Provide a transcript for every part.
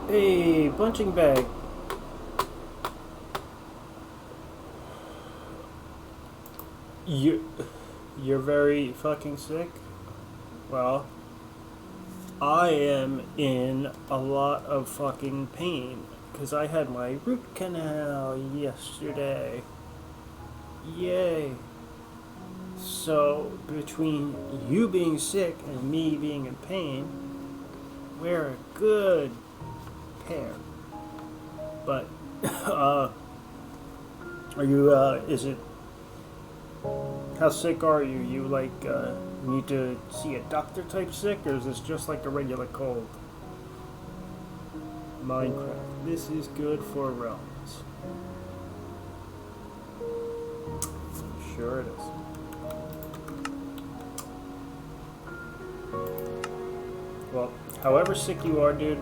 Hey, punching bag. You, you're very fucking sick? Well, I am in a lot of fucking pain because I had my root canal yesterday. Yay. So, between you being sick and me being in pain, we're a good pair. But, are you, is it, how sick are you? You, need to see a doctor type sick, or is this just like a regular cold? Minecraft. This is good for realms. Sure it is. Well, however sick you are, dude,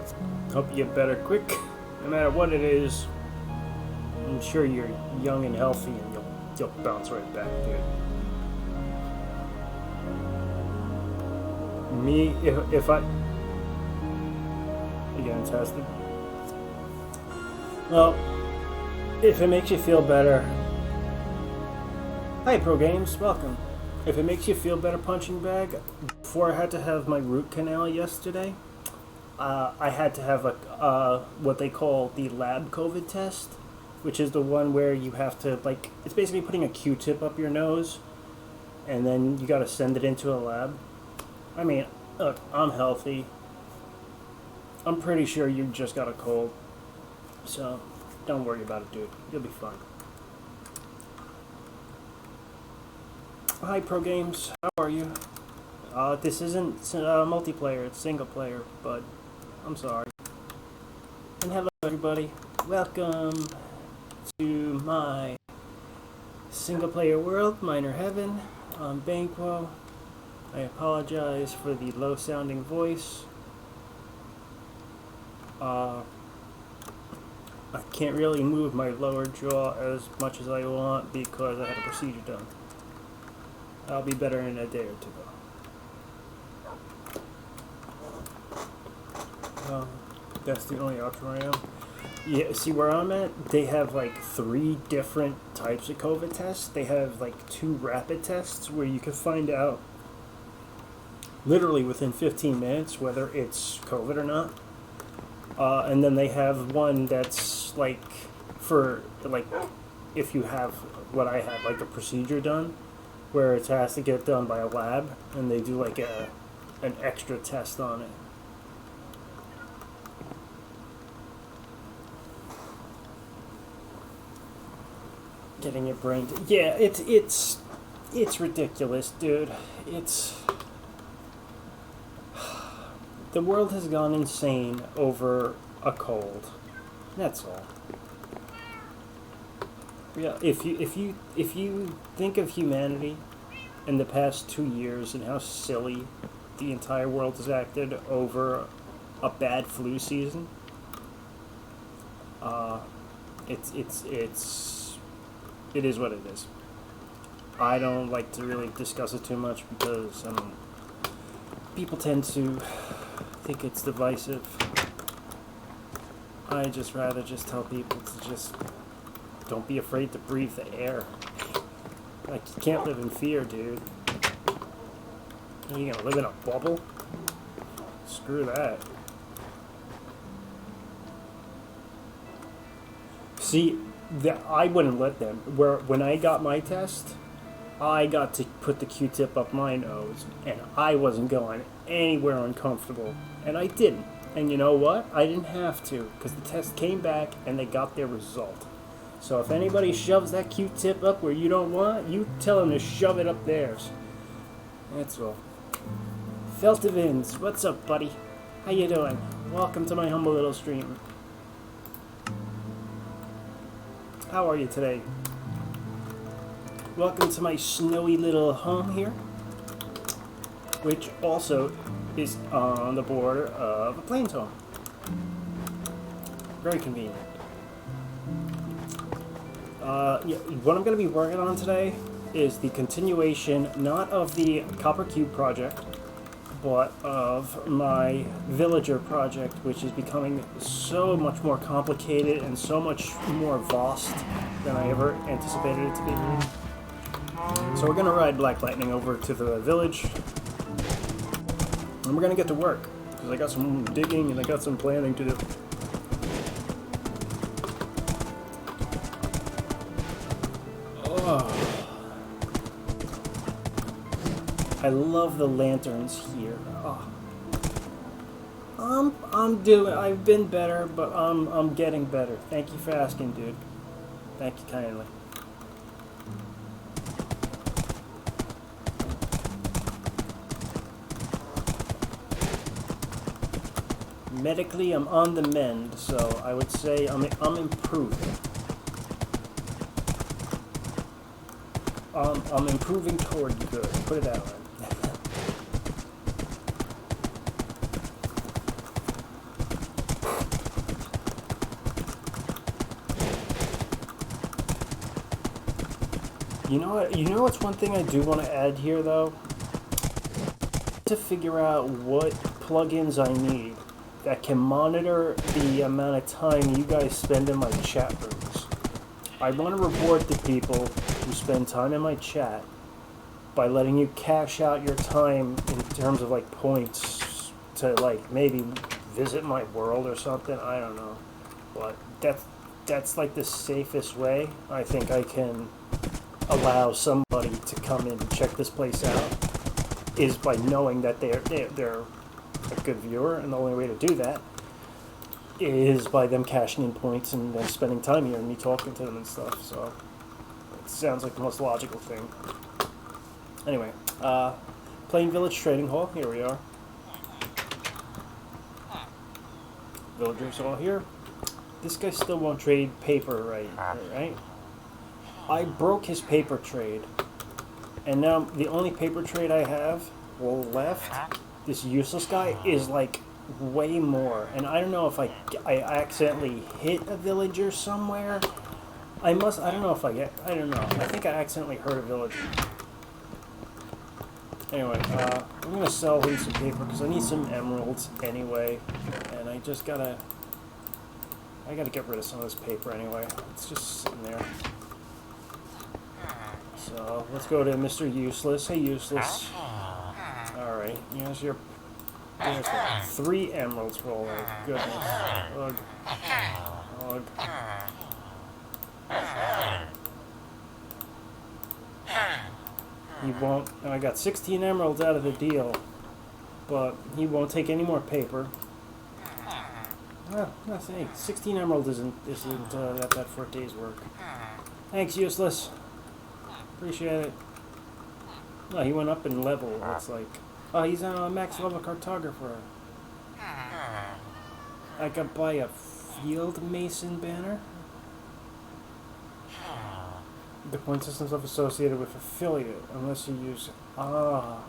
hope you get better quick. No matter what it is, I'm sure you're young and healthy and you'll bounce right back, dude. Me, if I... You getting tested? Well, if it makes you feel better... Hi, Pro Games, welcome. If it makes you feel better, punching bag, before I had to have my root canal yesterday, I had to have what they call the lab COVID test, which is the one where you have to, it's basically putting a Q-tip up your nose, and then you gotta send it into a lab. I mean, look, I'm healthy. I'm pretty sure you just got a cold, so don't worry about it, dude. You'll be fine. Hi, Pro Games. How are you? This isn't multiplayer, it's single player, but I'm sorry. And hello, everybody. Welcome to my single player world, Minor Heaven. I'm Bainequo. I apologize for the low sounding voice. I can't really move my lower jaw as much as I want because I had a procedure done. I'll be better in a day or two though. That's the only option I am. Yeah, see where I'm at? They have 3 different types of COVID tests. They have 2 rapid tests where you can find out literally within 15 minutes whether it's COVID or not. And then they have one that's for if you have what I have, a procedure done, where it has to get done by a lab, and they do an extra test on it. Getting your brain yeah, it's ridiculous, dude. The world has gone insane over a cold. That's all. Yeah, if you think of humanity in the past 2 years and how silly the entire world has acted over a bad flu season, it is what it is. I don't like to really discuss it too much because people tend to think it's divisive. I just rather just tell people to just don't be afraid to breathe the air. You can't live in fear, dude. Are you gonna live in a bubble? Screw that. See, I wouldn't let them. When I got my test, I got to put the Q-tip up my nose, and I wasn't going anywhere uncomfortable, and I didn't. And you know what? I didn't have to, because the test came back and they got their result. So if anybody shoves that Q-tip up where you don't want, you tell them to shove it up theirs. That's all. Feltivins, what's up, buddy? How you doing? Welcome to my humble little stream. How are you today? Welcome to my snowy little home here, which also is on the border of a plains home. Very convenient. What I'm going to be working on today is the continuation, not of the Copper Cube project, but of my villager project, which is becoming so much more complicated and so much more vast than I ever anticipated it to be. So we're gonna ride Black Lightning over to the village, and we're gonna get to work, because I got some digging and I got some planning to do. I love the lanterns here. Oh. I've been better, but I'm getting better. Thank you for asking, dude. Thank you kindly. Medically, I'm on the mend, so I would say I'm improving. I'm improving toward good. Put it that way. You know what? You know what's one thing I do want to add here, though? To figure out what plugins I need that can monitor the amount of time you guys spend in my chat rooms. I want to reward the people who spend time in my chat by letting you cash out your time in terms of like points to like maybe visit my world or something. I don't know, but that's like the safest way I think I can allow somebody to come in and check this place out, is by knowing that they're a good viewer, and the only way to do that is by them cashing in points and then spending time here and me talking to them and stuff. So it sounds like the most logical thing. Anyway, Plain Village Trading Hall, here we are. Villagers all here. This guy still won't trade paper right? I broke his paper trade, and now the only paper trade I have left, this useless guy, is like way more. And I don't know if I accidentally hit a villager somewhere. I don't know. I think I accidentally hurt a villager. Anyway, I'm gonna sell him some paper because I need some emeralds anyway, and I gotta get rid of some of this paper anyway. It's just sitting there. So let's go to Mr. Useless. Hey, Useless. Alright, there's 3 emeralds for all that. Goodness. Ugh. Ugh. He won't. I got 16 emeralds out of the deal, but he won't take any more paper. Well, hey, 16 emeralds isn't that for a day's work. Thanks, Useless. Appreciate it. No, he went up in level. It's like, oh, he's a max level cartographer. I could buy a field mason banner. The point system stuff associated with affiliate, unless you use the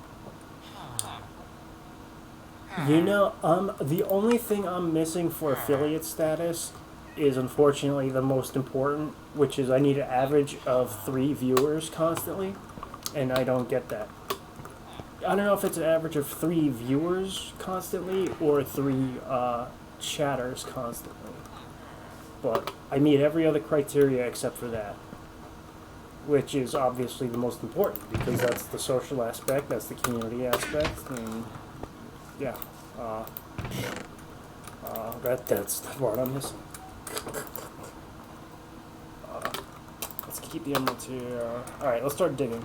only thing I'm missing for affiliate status is unfortunately the most important, which is I need an average of 3 viewers constantly, and I don't get that. I don't know if it's an average of 3 viewers constantly or 3 chatters constantly, but I meet every other criteria except for that, which is obviously the most important because that's the social aspect, that's the community aspect, and yeah, that's the part I'm missing. Let's keep the emeralds here. Alright, let's start digging.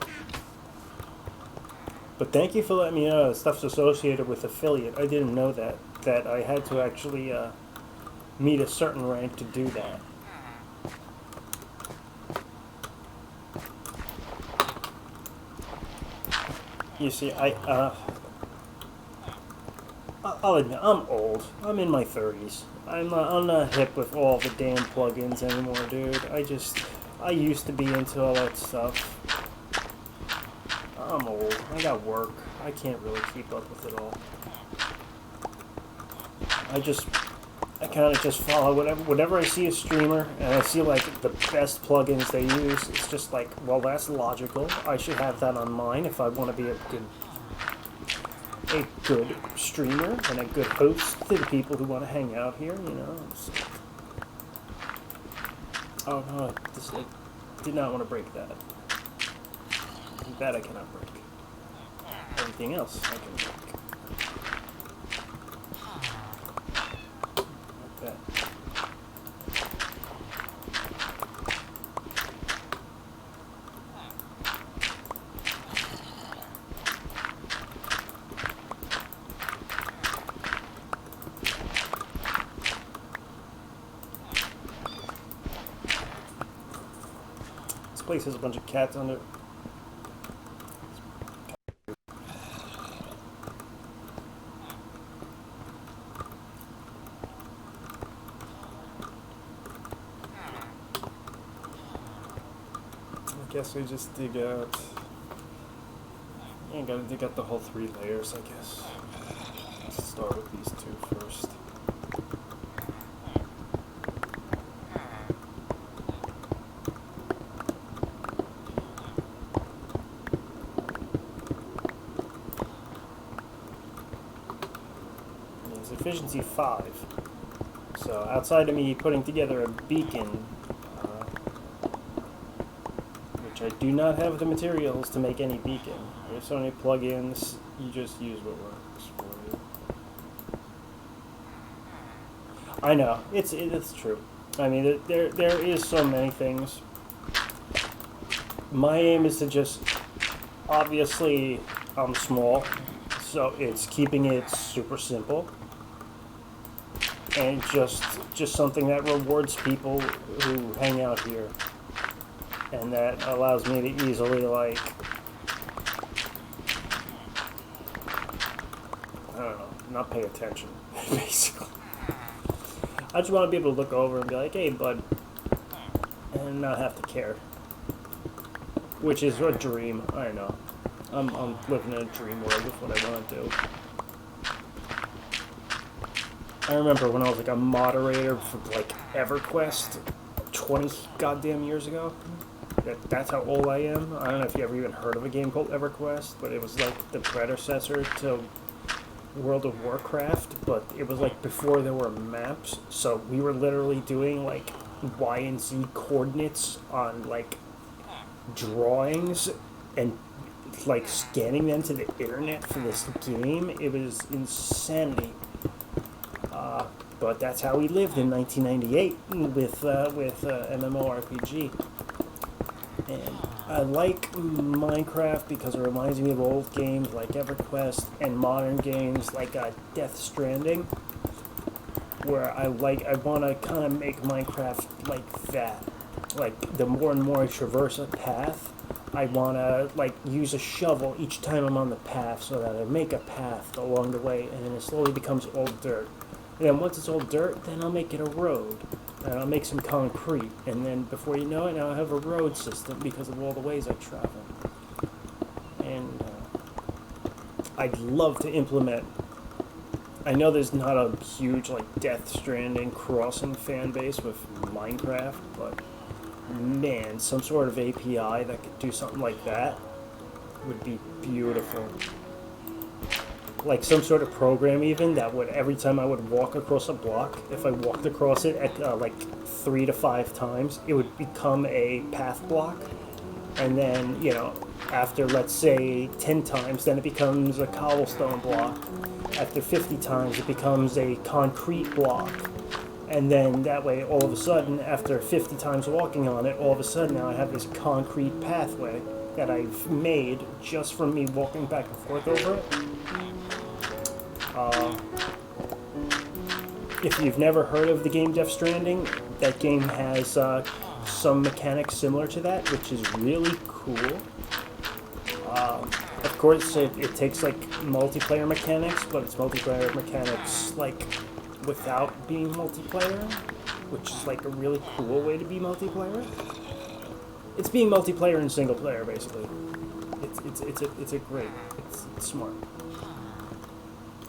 But thank you for letting me know the stuff's associated with affiliate. I didn't know that I had to actually meet a certain rank to do that. You see, I'll admit, I'm old. I'm in my 30s. I'm not hip with all the damn plugins anymore, dude. I used to be into all that stuff. I'm old. I got work. I can't really keep up with it all. I kind of just follow whatever I see a streamer, and I see like the best plugins they use. It's just like, well, that's logical. I should have that on mine if I want to be a good a good streamer and a good host to the people who want to hang out here, you know. Oh no, I did not want to break that. That I cannot break. Everything else I can break. Like that. This place has a bunch of cats on it. I guess we just dig out. You ain't gotta dig out the whole 3 layers, I guess. Let's start with these 2 first. It's efficiency 5. So outside of me putting together a beacon, I do not have the materials to make any beacon. There's so many plugins, you just use what works for you. I know, it's true. I mean, there is so many things. My aim is to just, obviously, I'm small, so it's keeping it super simple. And just something that rewards people who hang out here. And that allows me to easily, like, I don't know, not pay attention, basically. I just want to be able to look over and be like, hey, bud, and not have to care. Which is a dream, I know. I'm living in a dream world with what I want to do. I remember when I was, like, a moderator for, like, EverQuest 20 goddamn years ago. That's how old I am. I don't know if you ever even heard of a game called EverQuest, but it was like the predecessor to World of Warcraft, but it was like before there were maps, so we were literally doing like Y and Z coordinates on like drawings and like scanning them to the internet for this game. It was insanity. But that's how we lived in 1998 with MMORPG. And I like Minecraft because it reminds me of old games like EverQuest and modern games like Death Stranding, where I want to kind of make Minecraft like that. Like, the more and more I traverse a path, I want to like use a shovel each time I'm on the path so that I make a path along the way, and then it slowly becomes all dirt. And then once it's all dirt, then I'll make it a road. And I'll make some concrete, and then before you know it, now I have a road system because of all the ways I travel. And I'd love to implement. I know there's not a huge like Death Stranding crossing fan base with Minecraft, but man, some sort of API that could do something like that would be beautiful. Like some sort of program even that would, every time I would walk across a block, if I walked across it at like 3 to 5 times, it would become a path block. And then, you know, after let's say 10 times, then it becomes a cobblestone block. After 50 times, it becomes a concrete block. And then that way, all of a sudden, after 50 times walking on it, all of a sudden now I have this concrete pathway that I've made just from me walking back and forth over it. If you've never heard of the game Death Stranding, that game has some mechanics similar to that, which is really cool. Of course, it takes like multiplayer mechanics, but it's multiplayer mechanics like without being multiplayer, which is like a really cool way to be multiplayer. It's being multiplayer in single player, basically. It's smart.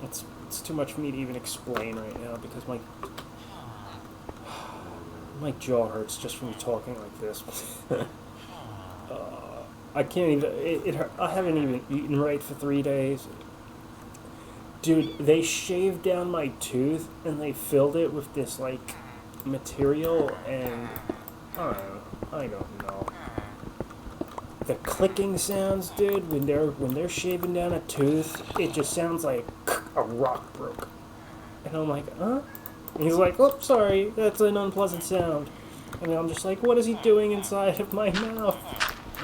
It's too much for me to even explain right now because my jaw hurts just from talking like this. I can't even. It hurt. I haven't even eaten right for 3 days. Dude, they shaved down my tooth and they filled it with this like material, and I don't know. The clicking sounds, dude, when they're shaving down a tooth, it just sounds like a rock broke. And I'm like, huh? And he's like, oh, sorry, that's an unpleasant sound. And I'm just like, what is he doing inside of my mouth?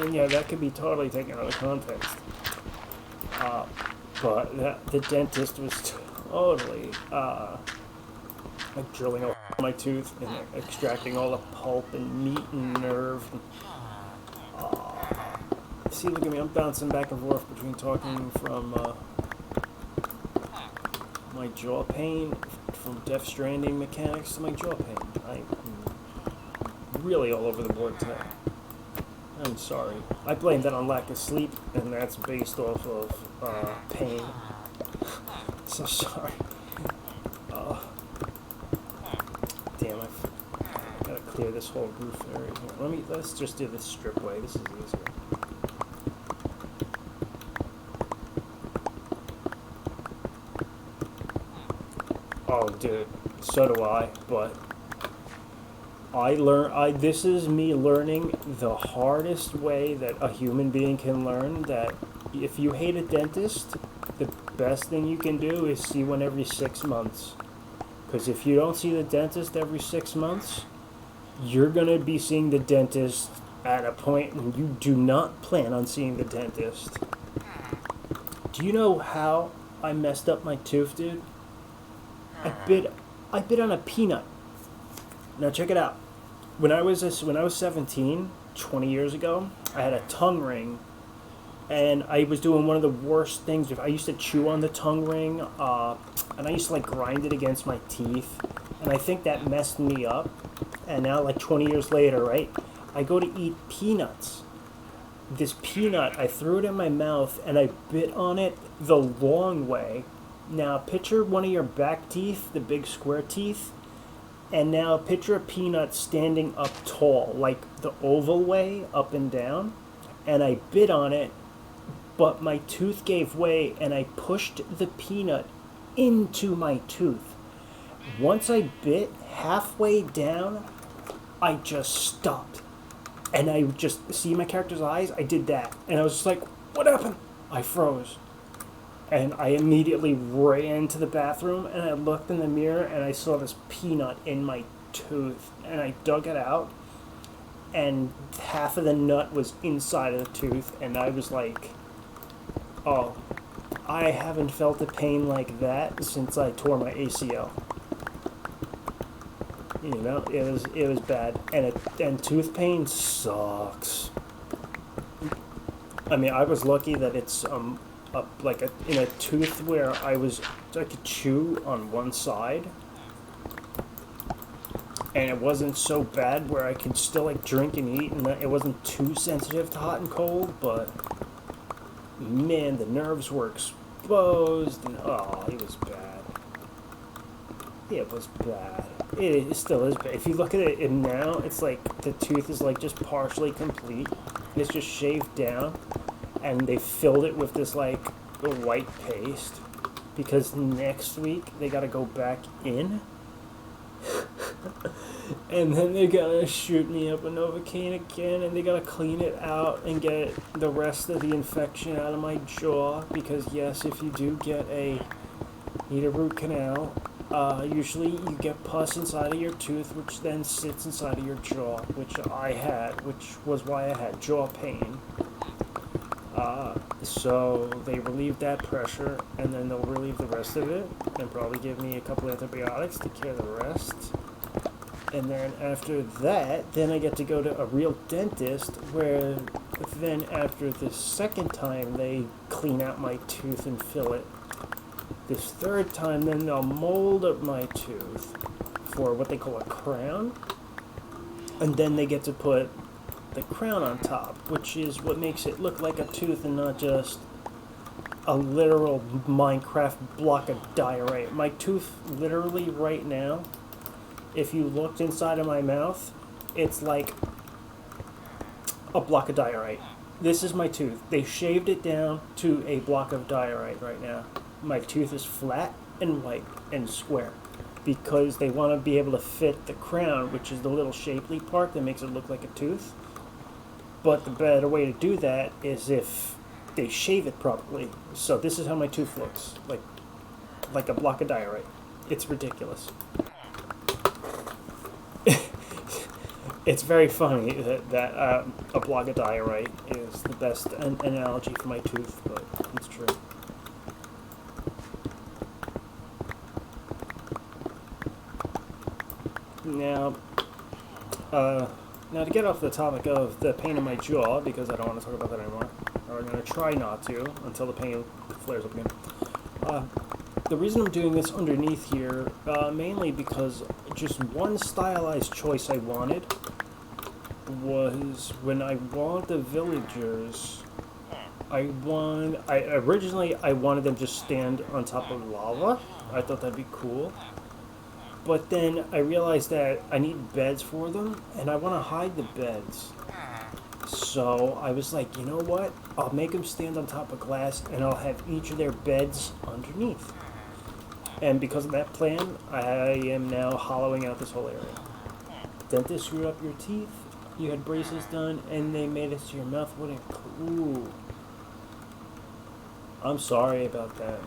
And yeah, that could be totally taken out of context. But the dentist was totally like drilling out my tooth and like, extracting all the pulp and meat and nerve. See, look at me, I'm bouncing back and forth between talking from my jaw pain, from Death Stranding mechanics to my jaw pain. I'm really all over the board today. I'm sorry. I blame that on lack of sleep, and that's based off of pain. So sorry. Damn, I gotta clear this whole roof area here. Let's just do this strip way. This is easier. Oh, dude, so do I. But this is me learning the hardest way that a human being can learn, that if you hate a dentist, the best thing you can do is see one every 6 months. Because if you don't see the dentist every 6 months, you're going to be seeing the dentist at a point when you do not plan on seeing the dentist. Do you know how I messed up my tooth, dude? I bit on a peanut. Now check it out. When I was 17, 20 years ago, I had a tongue ring, and I was doing one of the worst things. I used to chew on the tongue ring, and I used to like grind it against my teeth, and I think that messed me up. And now, like 20 years later, right, I go to eat peanuts. This peanut, I threw it in my mouth, and I bit on it the long way. Now picture one of your back teeth, the big square teeth, and now picture a peanut standing up tall, like the oval way, up and down, and I bit on it, but my tooth gave way, and I pushed the peanut into my tooth. Once I bit halfway down, I just stopped, and I just see my character's eyes. I did that, and I was just like, what happened? I froze. And I immediately ran to the bathroom, and I looked in the mirror, and I saw this peanut in my tooth. And I dug it out, and half of the nut was inside of the tooth. And I was like, oh, I haven't felt a pain like that since I tore my ACL. You know, it was bad. And tooth pain sucks. I mean, I was lucky that it's in a tooth where I could chew on one side, and it wasn't so bad where I could still like drink and eat, and it wasn't too sensitive to hot and cold. But man, the nerves were exposed, and it was bad. It was bad. It still is bad. If you look at it now, it's like the tooth is like just partially complete. It's just shaved down. And they filled it with this like white paste, because next week they gotta go back in, and then they're gonna shoot me up a Novocaine again, and they gotta clean it out and get the rest of the infection out of my jaw. Because yes, if you do need a root canal, usually you get pus inside of your tooth, which then sits inside of your jaw, which I had, which was why I had jaw pain. So they relieve that pressure, and then they'll relieve the rest of it, and probably give me a couple antibiotics to cure the rest. And then after that, then I get to go to a real dentist, where then after the second time they clean out my tooth and fill it. This third time, then they'll mold up my tooth for what they call a crown, and then they get to put the crown on top, which is what makes it look like a tooth and not just a literal Minecraft block of diorite. My tooth, literally right now, if you looked inside of my mouth, it's like a block of diorite. This is my tooth. They shaved it down to a block of diorite right now. my tooth is flat and white and square, because they want to be able to fit the crown, which is the little shapely part that makes it look like a tooth. But the better way to do that is if they shave it properly. So this is how my tooth looks, like a block of diorite. It's ridiculous. It's very funny that a block of diorite is the best analogy for my tooth, but it's true. Now, now to get off the topic of the pain in my jaw, because I don't want to talk about that anymore, or I'm going to try not to until the pain flares up again. The reason I'm doing this underneath here, mainly because just one stylized choice I wanted was when I want the villagers, originally I wanted them just stand on top of lava. I thought that'd be cool. But then I realized that I need beds for them, and I want to hide the beds. So I was like, you know what? I'll make them stand on top of glass, and I'll have each of their beds underneath. And because of that plan, I am now hollowing out this whole area. Dentist screwed up your teeth, you had braces done, and they made it so your mouth wouldn't... Ooh. I'm sorry about that.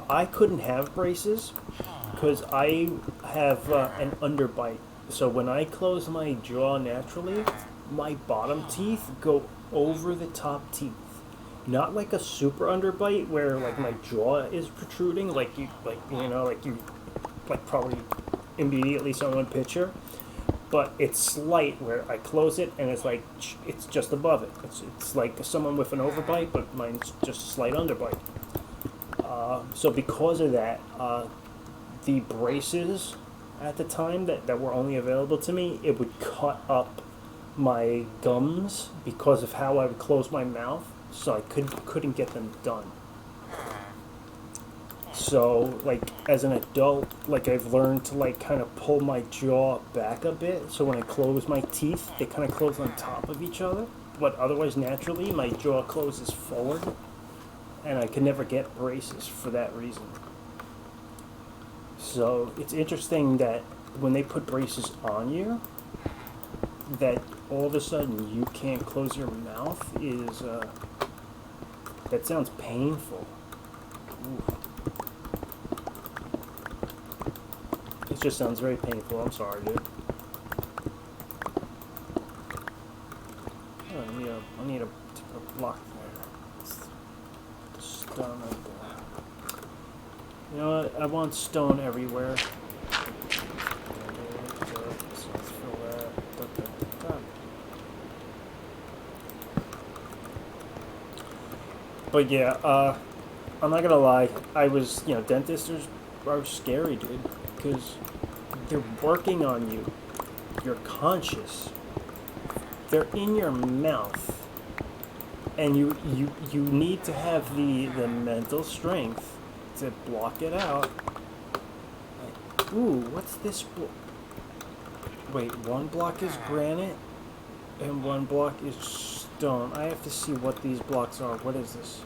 I couldn't have braces because I have an underbite. So when I close my jaw naturally, my bottom teeth go over the top teeth. Not like a super underbite where like my jaw is protruding, like probably immediately someone picture. But it's slight where I close it and it's like it's just above it. It's like someone with an overbite, but mine's just a slight underbite. So because of that, the braces at the time that were only available to me, it would cut up my gums because of how I would close my mouth, so I couldn't get them done. So, like, as an adult, like, I've learned to, like, kind of pull my jaw back a bit, so when I close my teeth, they kind of close on top of each other, but otherwise, naturally, my jaw closes forward, and I can never get braces for that reason. So, it's interesting that when they put braces on you, that all of a sudden you can't close your mouth is, that sounds painful. Ooh. It just sounds very painful. I'm sorry, dude. Oh, I need a block there. Stone right there. You know what? I want stone everywhere. So let's fill that. But yeah, I'm not gonna lie. I was, dentists are scary, dude. Because they're working on you. You're conscious. They're in your mouth. And you need to have the mental strength to block it out. Like, ooh, what's this? Wait, one block is granite and one block is stone. I have to see what these blocks are. What is this?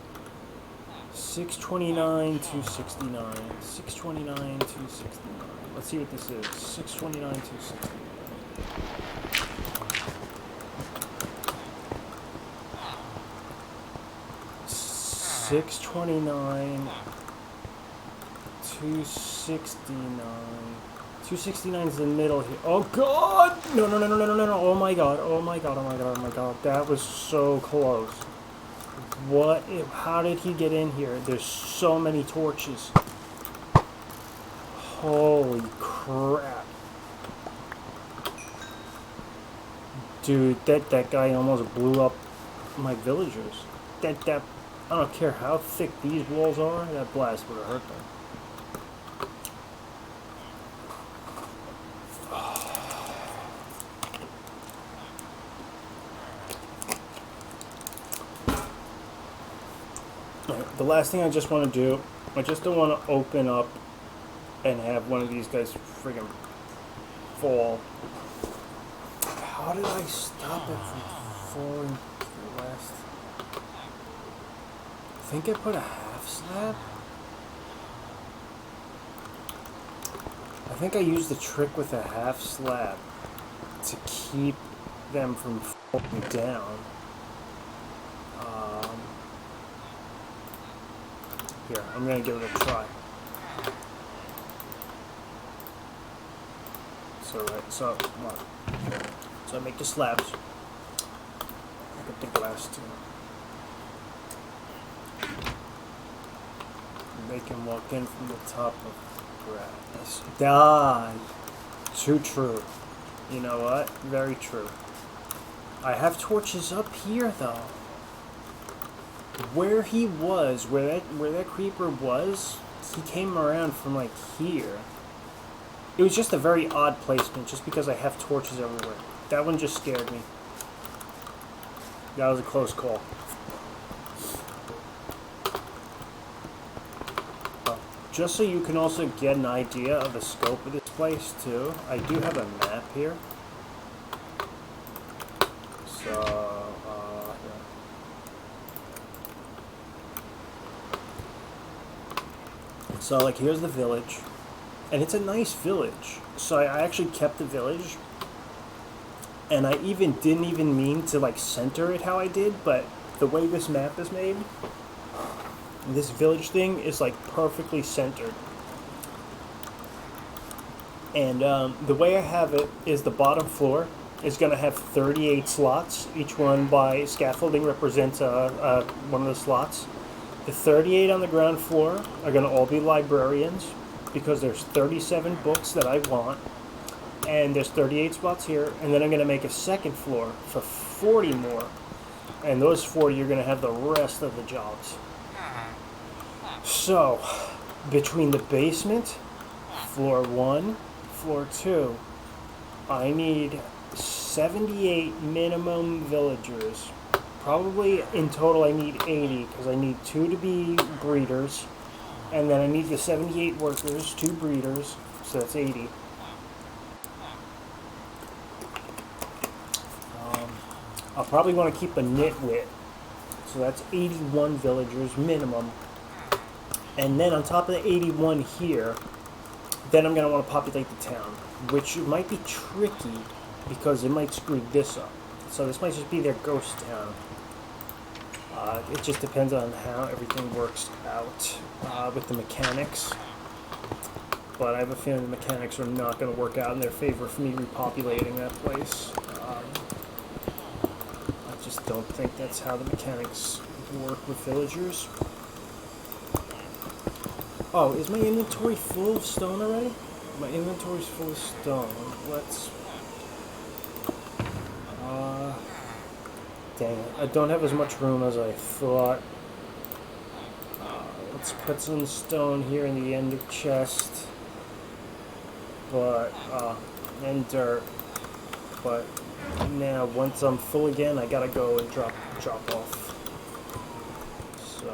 629, 269. 629, 269. Let's see what this is. 629, 269. 629, 269. 269 is the middle here. Oh god! No. Oh my god. That was so close. What? How did he get in here? There's so many torches. Holy crap. Dude, that guy almost blew up my villagers. That I don't care how thick these walls are, that blast would have hurt them. The last thing I just want to do, I just don't want to open up and have one of these guys friggin' fall. How did I stop it from falling to the last? think I put a half slab. I think I used the trick with a half slab to keep them from falling down. Here, I'm gonna give it a try. So I make the slabs. I put the glass too. They can walk in from the top of grass. Die. Too true. You know what? Very true. I have torches up here though. Where he was, where that creeper was, he came around from like here. It was just a very odd placement, just because I have torches everywhere. That one just scared me. That was a close call. Just so you can also get an idea of the scope of this place too, I do have a map here. So, So, like, here's the village. And it's a nice village. So I actually kept the village. And I didn't even mean to, like, center it how I did. But the way this map is made, this village thing is, like, perfectly centered. And the way I have it is the bottom floor is going to have 38 slots. Each one by scaffolding represents one of the slots. The 38 on the ground floor are going to all be librarians because there's 37 books that I want. And there's 38 spots here. And then I'm going to make a second floor for 40 more. And those 40 are going to have the rest of the jobs. So, between the basement, floor 1, floor 2, I need 78 minimum villagers. Probably in total I need 80 because I need 2 to be breeders, and then I need the 78 workers, 2 breeders, so that's 80. I'll probably want to keep a nitwit, so that's 81 villagers minimum. And then on top of the 81 here, then I'm going to want to populate the town, which might be tricky because it might screw this up. So this might just be their ghost town. It just depends on how everything works out with the mechanics. But I have a feeling the mechanics are not going to work out in their favor for me repopulating that place. I just don't think that's how the mechanics work with villagers. Oh, is my inventory full of stone already? My inventory's full of stone. Let's... dang it. I don't have as much room as I thought. Let's put some stone here in the end of chest. But, and dirt. But now, once I'm full again, I gotta go and drop off. So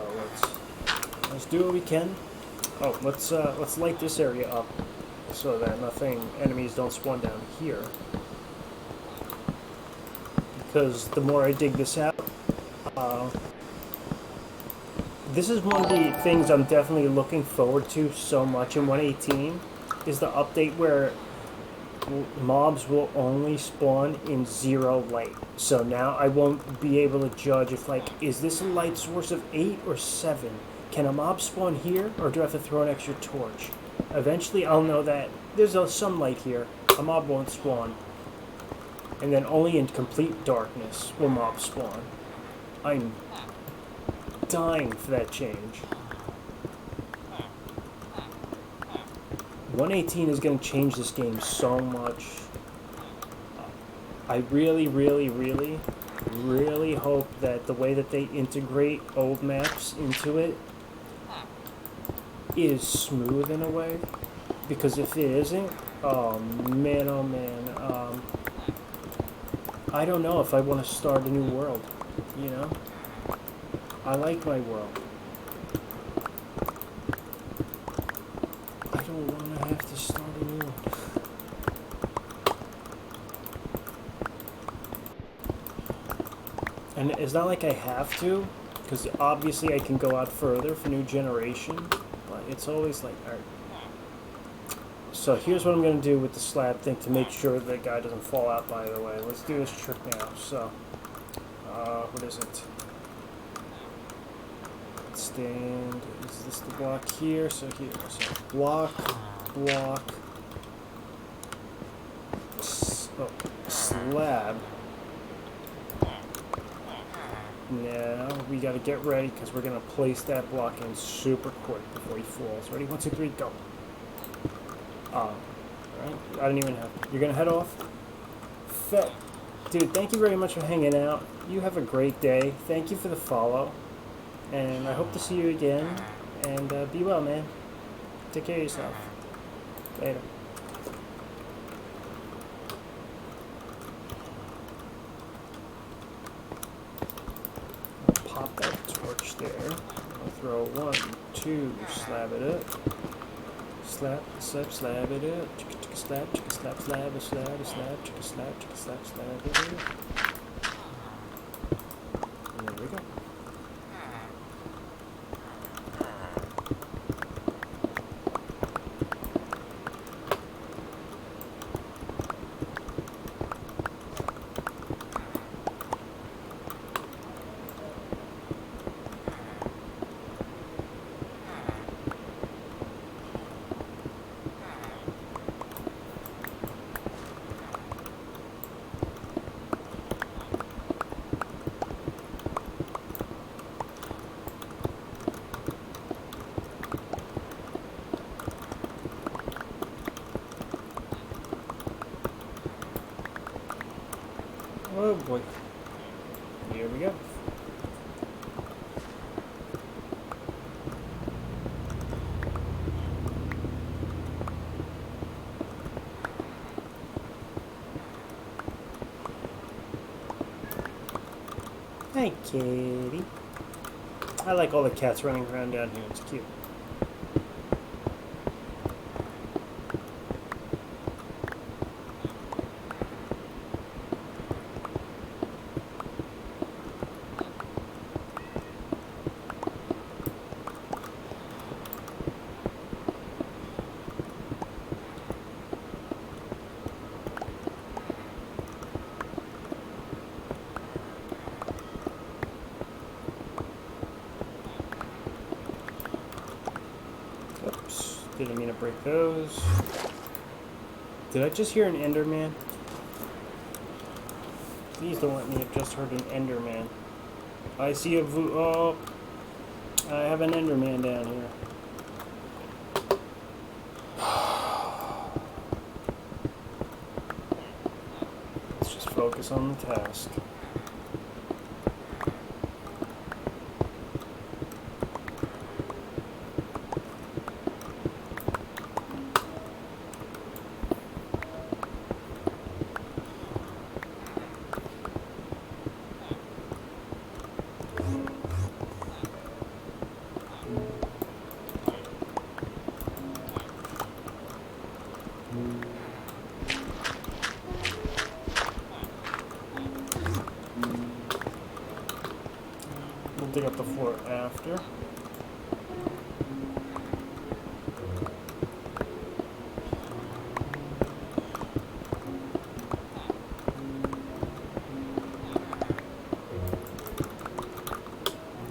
let's do what we can. Oh, let's light this area up so that enemies don't spawn down here. Because the more I dig this out, this is one of the things I'm definitely looking forward to so much in 1.18 is the update where mobs will only spawn in 0 light. So now I won't be able to judge if, like, is this a light source of 8 or 7? Can a mob spawn here, or do I have to throw an extra torch? Eventually I'll know that there's some light here, a mob won't spawn. And then only in complete darkness will mobs spawn. I'm dying for that change. 1.18 is going to change this game so much. I really, really, really, really hope that the way that they integrate old maps into it is smooth in a way. Because if it isn't, oh man, I don't know if I want to start a new world, you know? I like my world. I don't want to have to start a new one. And it's not like I have to, because obviously I can go out further for new generation, but it's always like, alright. So here's what I'm going to do with the slab thing to make sure the guy doesn't fall out, by the way. Let's do this trick now. So, what is it? Stand, is this the block here? So here, so block, slab. Now we got to get ready because we're going to place that block in super quick before he falls. Ready? 1, 2, 3, go. Alright, I didn't even have. You're going to head off? Dude, thank you very much for hanging out. You have a great day. Thank you for the follow. And I hope to see you again. And be well, man. Take care of yourself. Later. Pop that torch there. I'll throw 1, 2, slab it up. Slap it up. Chicka slab, slab, slab, chicka slab it up. And there we go. Oh boy. Here we go. Hey, kitty. I like all the cats running around down here. It's cute. Oops, didn't mean to break those. Did I just hear an Enderman? Please don't let me have just heard an Enderman. I see a oh, I have an Enderman down here. Let's just focus on the task. We'll dig up the floor after.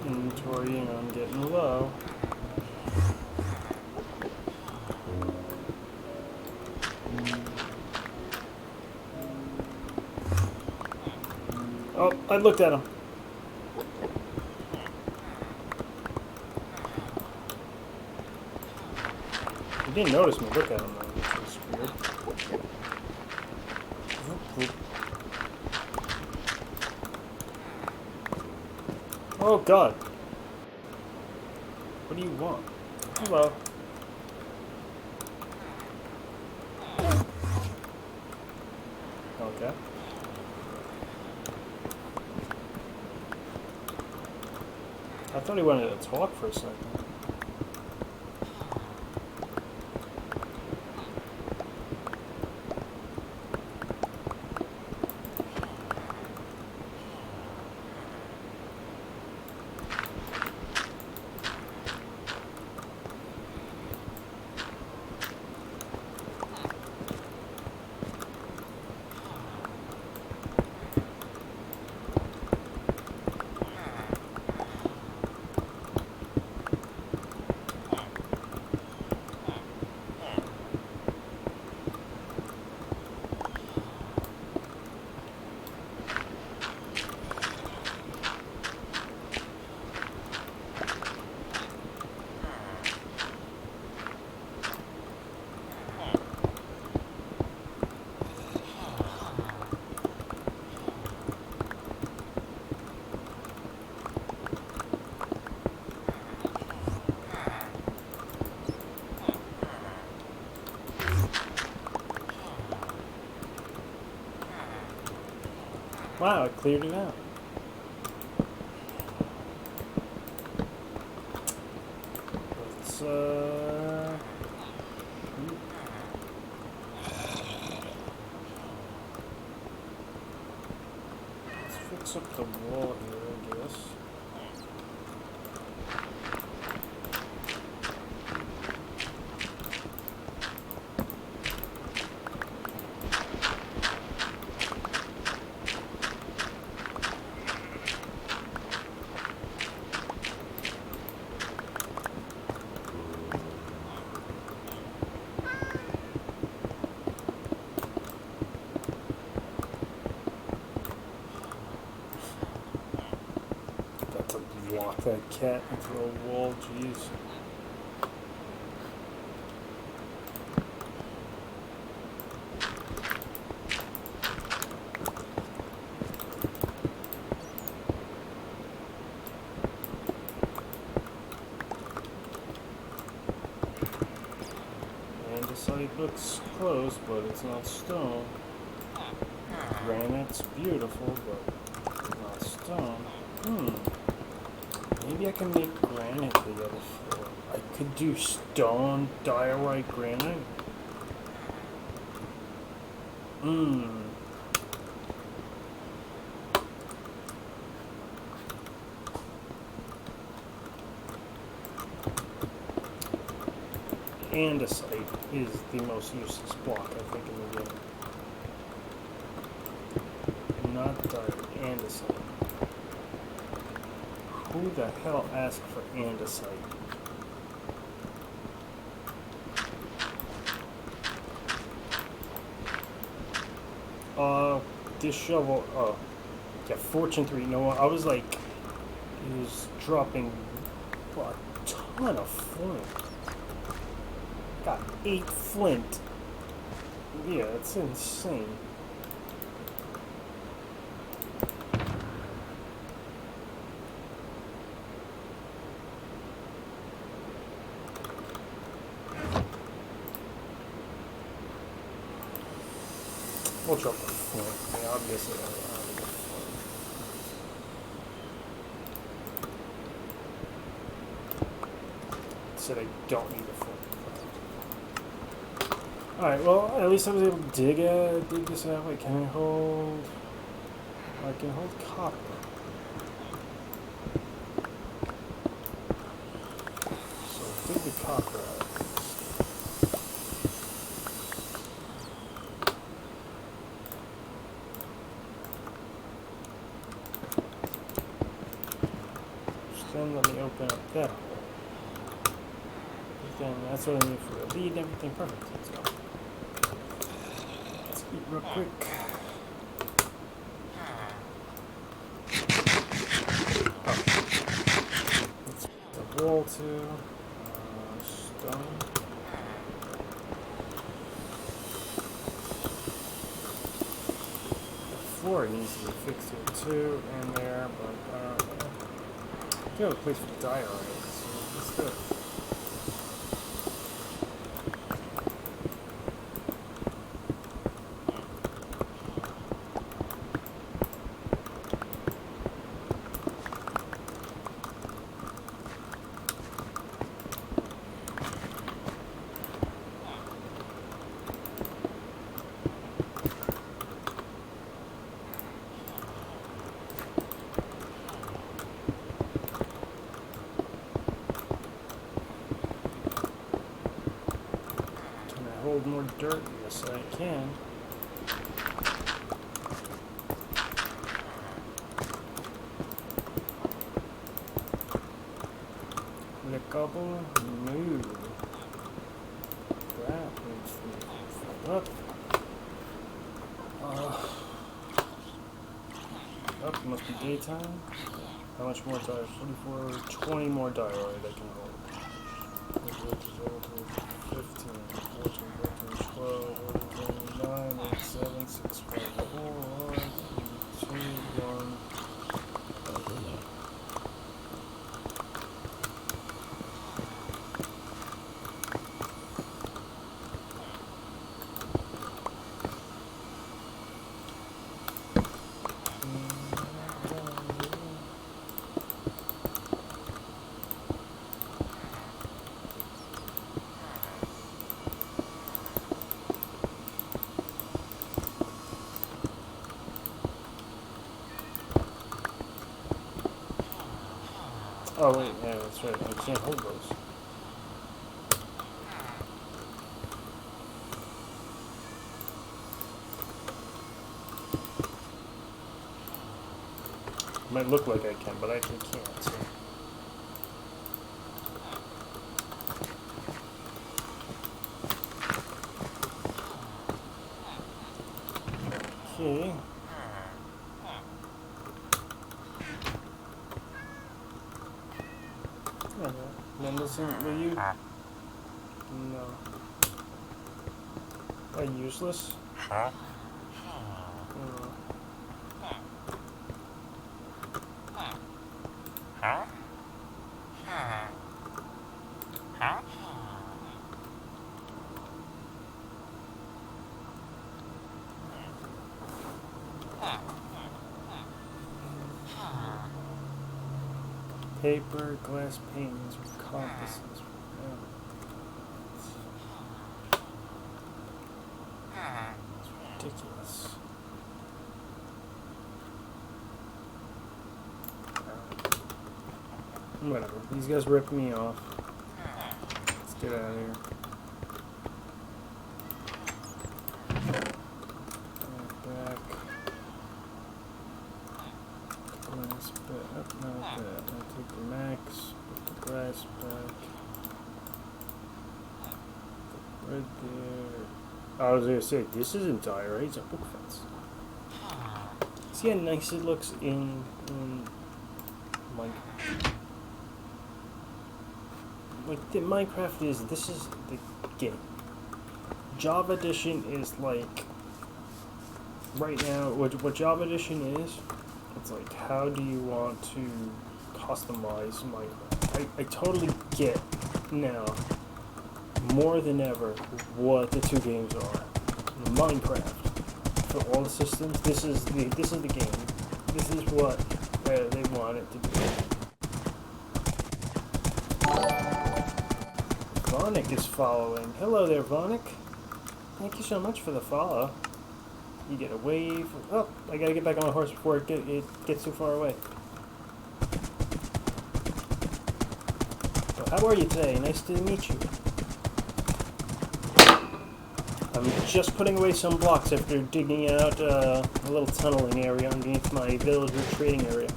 Inventorying on getting low. Oh, I looked at him. He didn't notice me look at him though, which is weird. Oh god. What do you want? Hello. Okay. I thought he wanted to talk for a second. Wow, it cleared it out. Let's, let's fix up the wall here, I guess. Lock that cat into a wall, jeez. And the site looks close, but it's not stone. Granite's beautiful, but not stone. Maybe I can make granite the other floor. I could do stone diorite granite. Andesite is the most useless block, I think, in the game. Not diorite, andesite. Who the hell asked for andesite? This shovel, yeah, Fortune 3. No, I was like, it was dropping a ton of flint. Got 8 flint. Yeah, it's insane. We'll drop the flint. Yeah, obviously, I don't have enough flint. Said I don't need a flint. Alright, well, at least I was able to dig this out. Wait, can I hold... I can hold copper. So, dig the copper out. Then let me open up that hole. Then that's what I need for the lead and everything. Perfect. Let's go. Let's eat real quick. Let's put the wall too. Stone. The floor needs to be fixed here too, and there, but I don't know. I do have a place for the diorite, so let's do it. Hold more dirt? Yes, I can. Lickable? No. That needs to be filled up. Up, must be daytime. How much more diorite? 44, 20 more diorite I can hold. 15, 14, 12, 13, 9, 8, 7, 6, 5, 4, 3, 2, 1. Oh wait, yeah, that's right. I can't hold those. Might look like I can, but I actually can't. So. Okay. Then listen, will you? No. Are you useless? Paper, glass paintings with compasses. It's ridiculous. Whatever. These guys ripped me off. Let's get out of here. Back. Glass back. Not that. I'll take the max. Put the glass back. Right there. I was gonna say, this isn't dire, right? It's a book fence. See how nice it looks in Minecraft. Like, Minecraft is, this is the game. Java Edition is like, right now, what Java Edition is, it's like, how do you want to customize Minecraft? I totally get now, more than ever, what the two games are. Minecraft, for all the systems, this is the game. This is what they want it to be. Vonic is following. Hello there, Vonic. Thank you so much for the follow. You get a wave. Oh, I gotta get back on my horse before it gets too far away. So how are you today? Nice to meet you. I'm just putting away some blocks after digging out a little tunneling area underneath my villager trading area.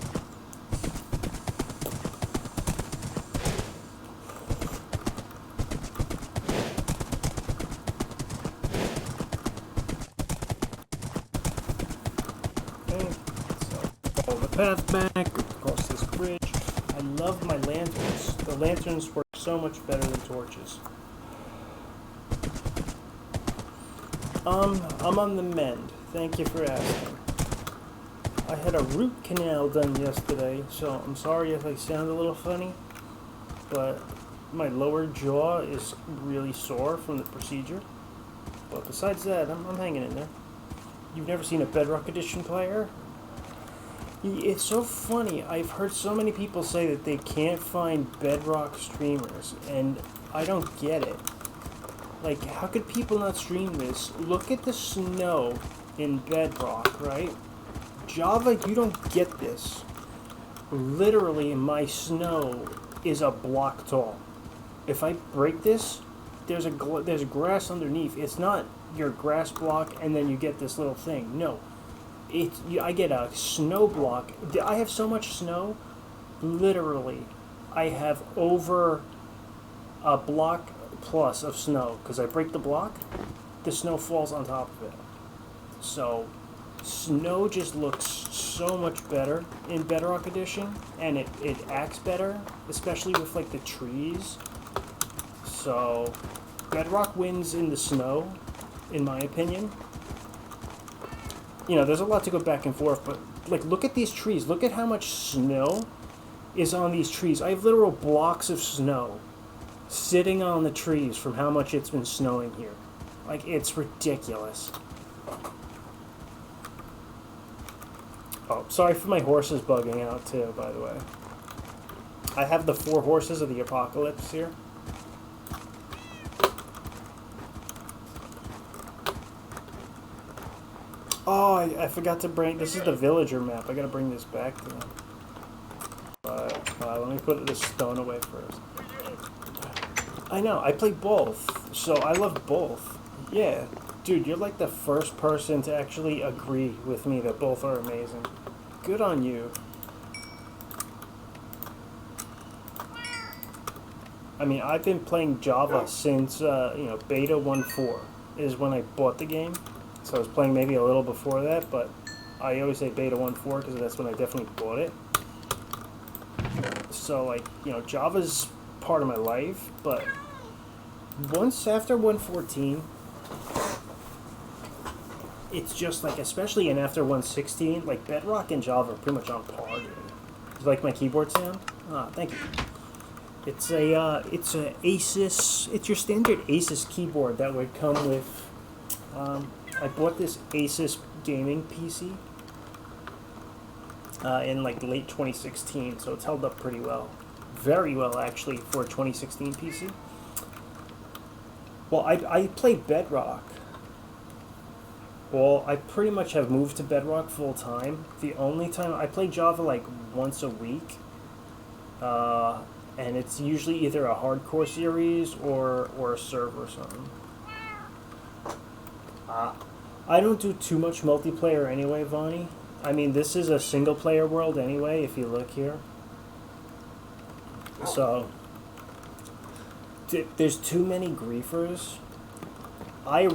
Path back across this bridge. I love my lanterns. The lanterns work so much better than torches. I'm on the mend. Thank you for asking. I had a root canal done yesterday, so I'm sorry if I sound a little funny, but my lower jaw is really sore from the procedure. But besides that, I'm hanging in there. You've never seen a Bedrock Edition player? It's so funny. I've heard so many people say that they can't find Bedrock streamers, and I don't get it. Like, how could people not stream this? Look at the snow in Bedrock, right? Java, you don't get this. Literally, my snow is a block tall. If I break this, there's grass underneath. It's not your grass block and then you get this little thing. No. I get a snow block. I have so much snow. Literally, I have over a block plus of snow. Because I break the block, the snow falls on top of it. So, snow just looks so much better in Bedrock Edition. And it acts better, especially with like the trees. So, Bedrock wins in the snow, in my opinion. You know, there's a lot to go back and forth, but, like, look at these trees. Look at how much snow is on these trees. I have literal blocks of snow sitting on the trees from how much it's been snowing here. Like, it's ridiculous. Oh, sorry for my horses bugging out, too, by the way. I have the 4 horses of the apocalypse here. Oh, I forgot to bring... This is the villager map. I gotta bring this back to them. 5, 5. Let me put this stone away first. I know, I play both, so I love both. Yeah, dude, you're like the first person to actually agree with me that both are amazing. Good on you. I mean, I've been playing Java since, Beta 1.4 is when I bought the game. So I was playing maybe a little before that, but I always say Beta 1.4 because that's when I definitely bought it. So, like, Java's part of my life, but once after 1.14, it's just like, especially in after 1.16, like Bedrock and Java are pretty much on par, dude. You like my keyboard sound? Ah, thank you. It's a Asus. It's your standard Asus keyboard that would come with. I bought this Asus gaming PC in like late 2016, so it's held up pretty well, very well actually for a 2016 PC. Well, I play Bedrock. Well, I pretty much have moved to Bedrock full time. The only time I play Java like once a week. And it's usually either a hardcore series or a server or something. I don't do too much multiplayer anyway, Vonnie. I mean, this is a single player world anyway, if you look here. So, there's too many griefers. I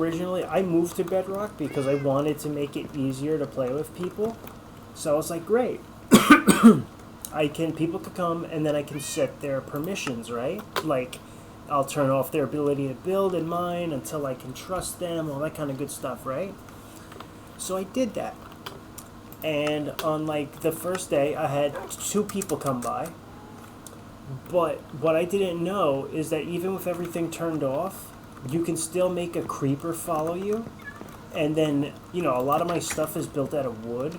moved to Bedrock because I wanted to make it easier to play with people. So I was like, great. People could come and then I can set their permissions, right? Like, I'll turn off their ability to build in mine until I can trust them, all that kind of good stuff, right? So I did that. And on like the first day, I had 2 people come by. But what I didn't know is that even with everything turned off, you can still make a creeper follow you. And then, a lot of my stuff is built out of wood.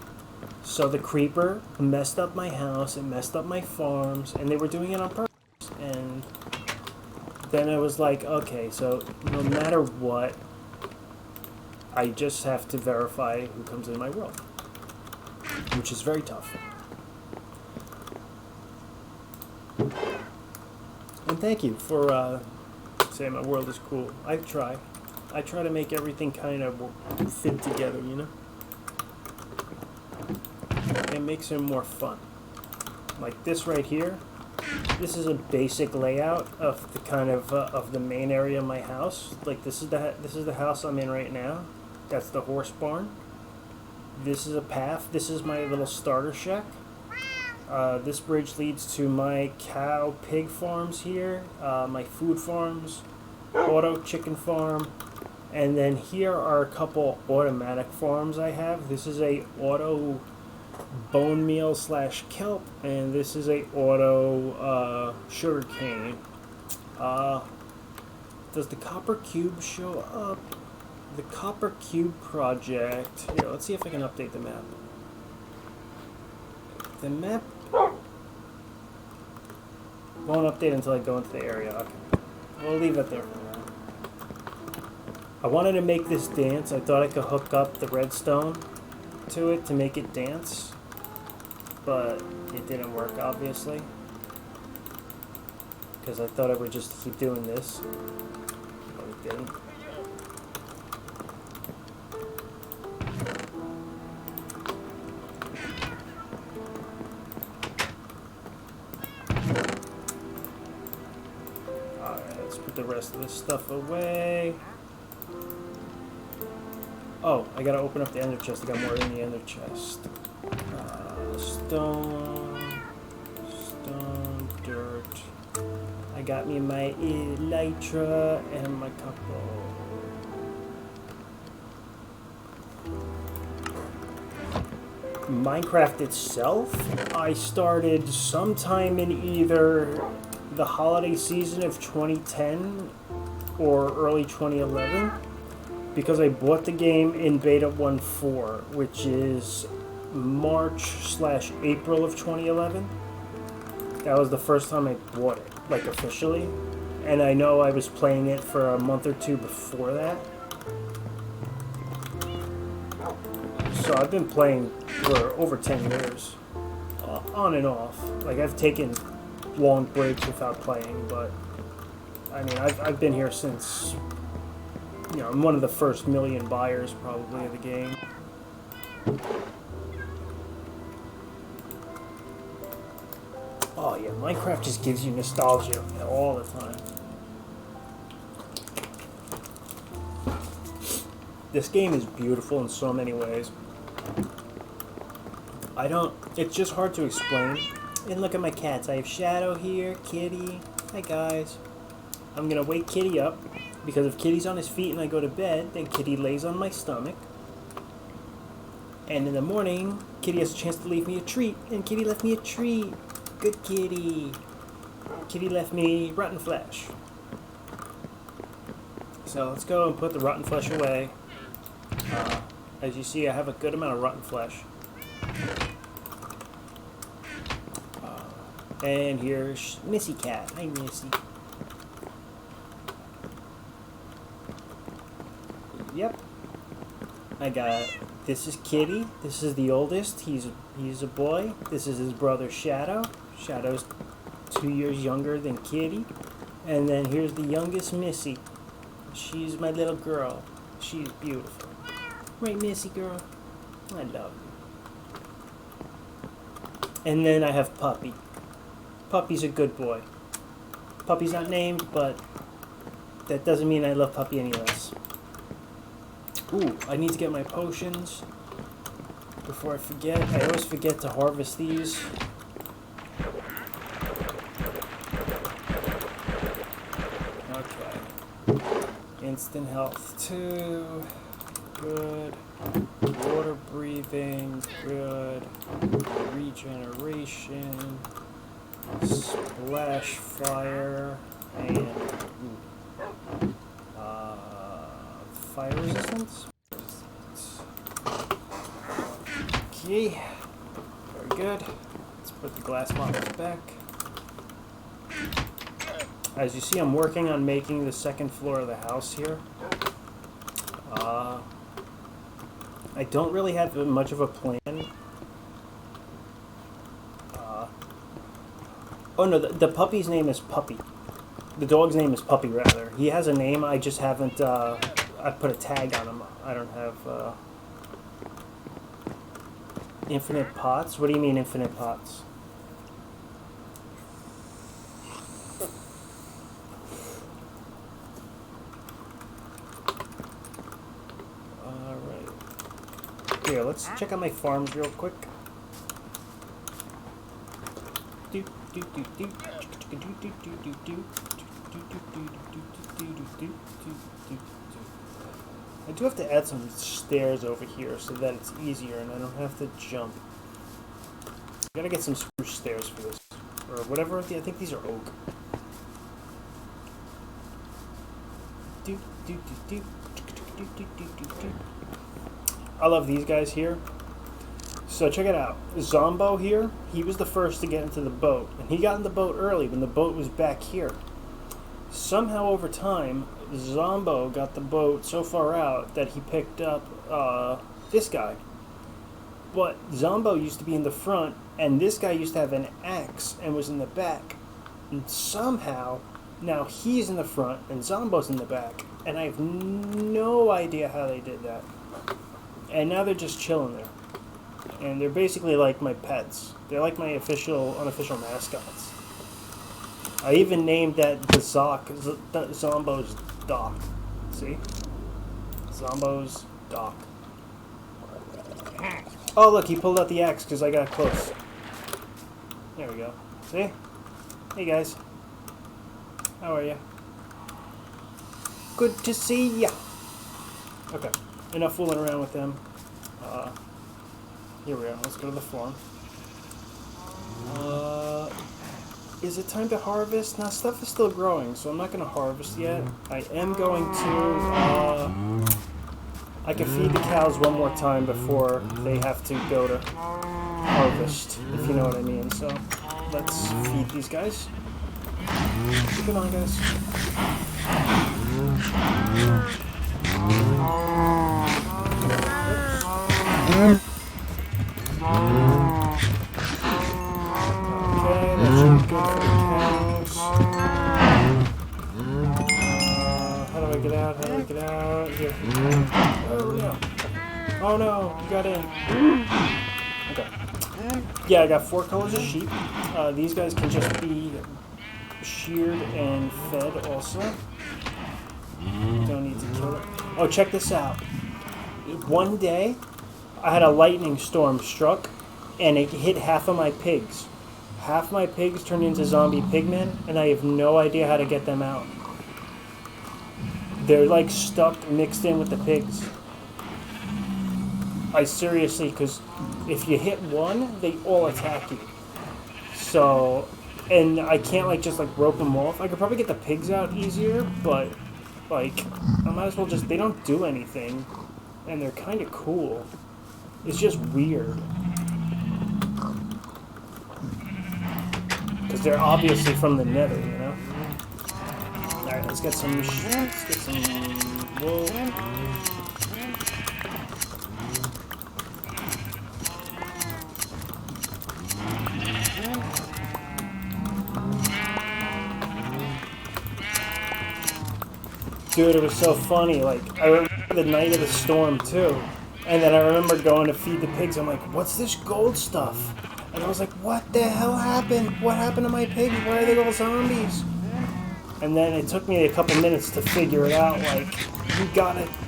So the creeper messed up my house, it messed up my farms, and they were doing it on purpose. And then I was like, okay, so no matter what, I just have to verify who comes in my world, which is very tough. And thank you for saying my world is cool. I try to make everything kind of fit together, It makes it more fun. Like this right here, this is a basic layout of the kind of the main area of my house. Like this is the house I'm in right now. That's the horse barn. This is a path. This is my little starter shack. This bridge leads to my cow pig farms here, my food farms, auto chicken farm, and then here are a couple automatic farms I have. This is a auto bone meal / kelp, and this is a auto sugar cane. Does the copper cube show up? The copper cube project. Here, let's see if I can update the map. The map won't update until I go into the area. Okay, we'll leave it there for now. I wanted to make this dance. I thought I could hook up the redstone to it to make it dance, but it didn't work, obviously, because I thought I would just keep doing this, but it didn't. Alright, let's put the rest of this stuff away. Oh, I gotta open up the ender chest. I got more in the ender chest. Stone, dirt. I got me my elytra and my couple. Minecraft itself, I started sometime in either the holiday season of 2010 or early 2011. Because I bought the game in Beta 1.4, which is March / April of 2011. That was the first time I bought it, like officially. And I know I was playing it for a month or 2 before that. So I've been playing for over 10 years, on and off. Like I've taken long breaks without playing, but I mean, I've been here since, you know, I'm one of the first million buyers probably of the game. Oh yeah, Minecraft just gives you nostalgia all the time. This game is beautiful in so many ways. It's just hard to explain. And look at my cats. I have Shadow here, Kitty. Hi guys. I'm gonna wake Kitty up, because if Kitty's on his feet and I go to bed, then Kitty lays on my stomach. And in the morning, Kitty has a chance to leave me a treat, and Kitty left me a treat. Good Kitty. Kitty left me rotten flesh. So let's go and put the rotten flesh away. As you see, I have a good amount of rotten flesh. And here's Missy Cat. Hi, Missy. Yep. This is Kitty. This is the oldest. He's a boy. This is his brother Shadow. Shadow's 2 years younger than Kitty. And then here's the youngest, Missy. She's my little girl. She's beautiful. Right, Missy girl? I love you. And then I have Puppy. Puppy's a good boy. Puppy's not named, but that doesn't mean I love Puppy any less. Ooh, I need to get my potions before I forget. I always forget to harvest these. Okay. Instant health 2. Good. Water breathing. Good. Regeneration. Splash fire. And fire resistance. Okay. Very good. Let's put the glass bottles back. As you see, I'm working on making the second floor of the house here. I don't really have much of a plan. Oh no, the puppy's name is Puppy. The dog's name is Puppy, rather. He has a name, I just haven't, I put a tag on him. I don't have, infinite pots? What do you mean infinite pots? Here, let's check out my farms real quick. I do have to add some stairs over here so that it's easier and I don't have to jump. I gotta get some spruce stairs for this, or whatever. I think these are oak. I love these guys here. So check it out. Zombo here, he was the first to get into the boat. And he got in the boat early when the boat was back here. Somehow over time, Zombo got the boat so far out that he picked up this guy. But Zombo used to be in the front, and this guy used to have an axe and was in the back. And somehow, now he's in the front and Zombo's in the back. And I have no idea how they did that. And now they're just chilling there. And they're basically like my pets. They're like my unofficial mascots. I even named that the Zombo's Dock. See? Zombo's Dock. Oh look, he pulled out the axe because I got close. There we go. See? Hey guys. How are you? Good to see ya. Okay. Enough fooling around with them. Here we are. Let's go to the farm. Is it time to harvest? Now, stuff is still growing, so I'm not going to harvest yet. I am going to... I can feed the cows one more time before they have to go to harvest, if you know what I mean. So, let's feed these guys. Keep it on, guys. Okay, that should be good. get out? How do I get out? Here. Oh, no. Oh, no. You got in. Okay. Yeah, I got 4 colors of sheep. These guys can just be sheared and fed also. Don't need to kill it. Oh, check this out. One day, I had a lightning storm struck, and it hit half of my pigs. Half my pigs turned into zombie pigmen, and I have no idea how to get them out. They're like stuck, mixed in with the pigs. I seriously, because if you hit one, they all attack you. So, and I can't like just like rope them off. I could probably get the pigs out easier, but like, I might as well just, they don't do anything. And they're kind of cool. It's just weird. Because they're obviously from the nether, you know? Alright, let's get some wool. Dude, it was so funny. Like, I remember the night of the storm, too. And then I remember going to feed the pigs. I'm like, what's this gold stuff? And I was like, what the hell happened? What happened to my pigs? Why are they all zombies? And then it took me a couple minutes to figure it out. Like,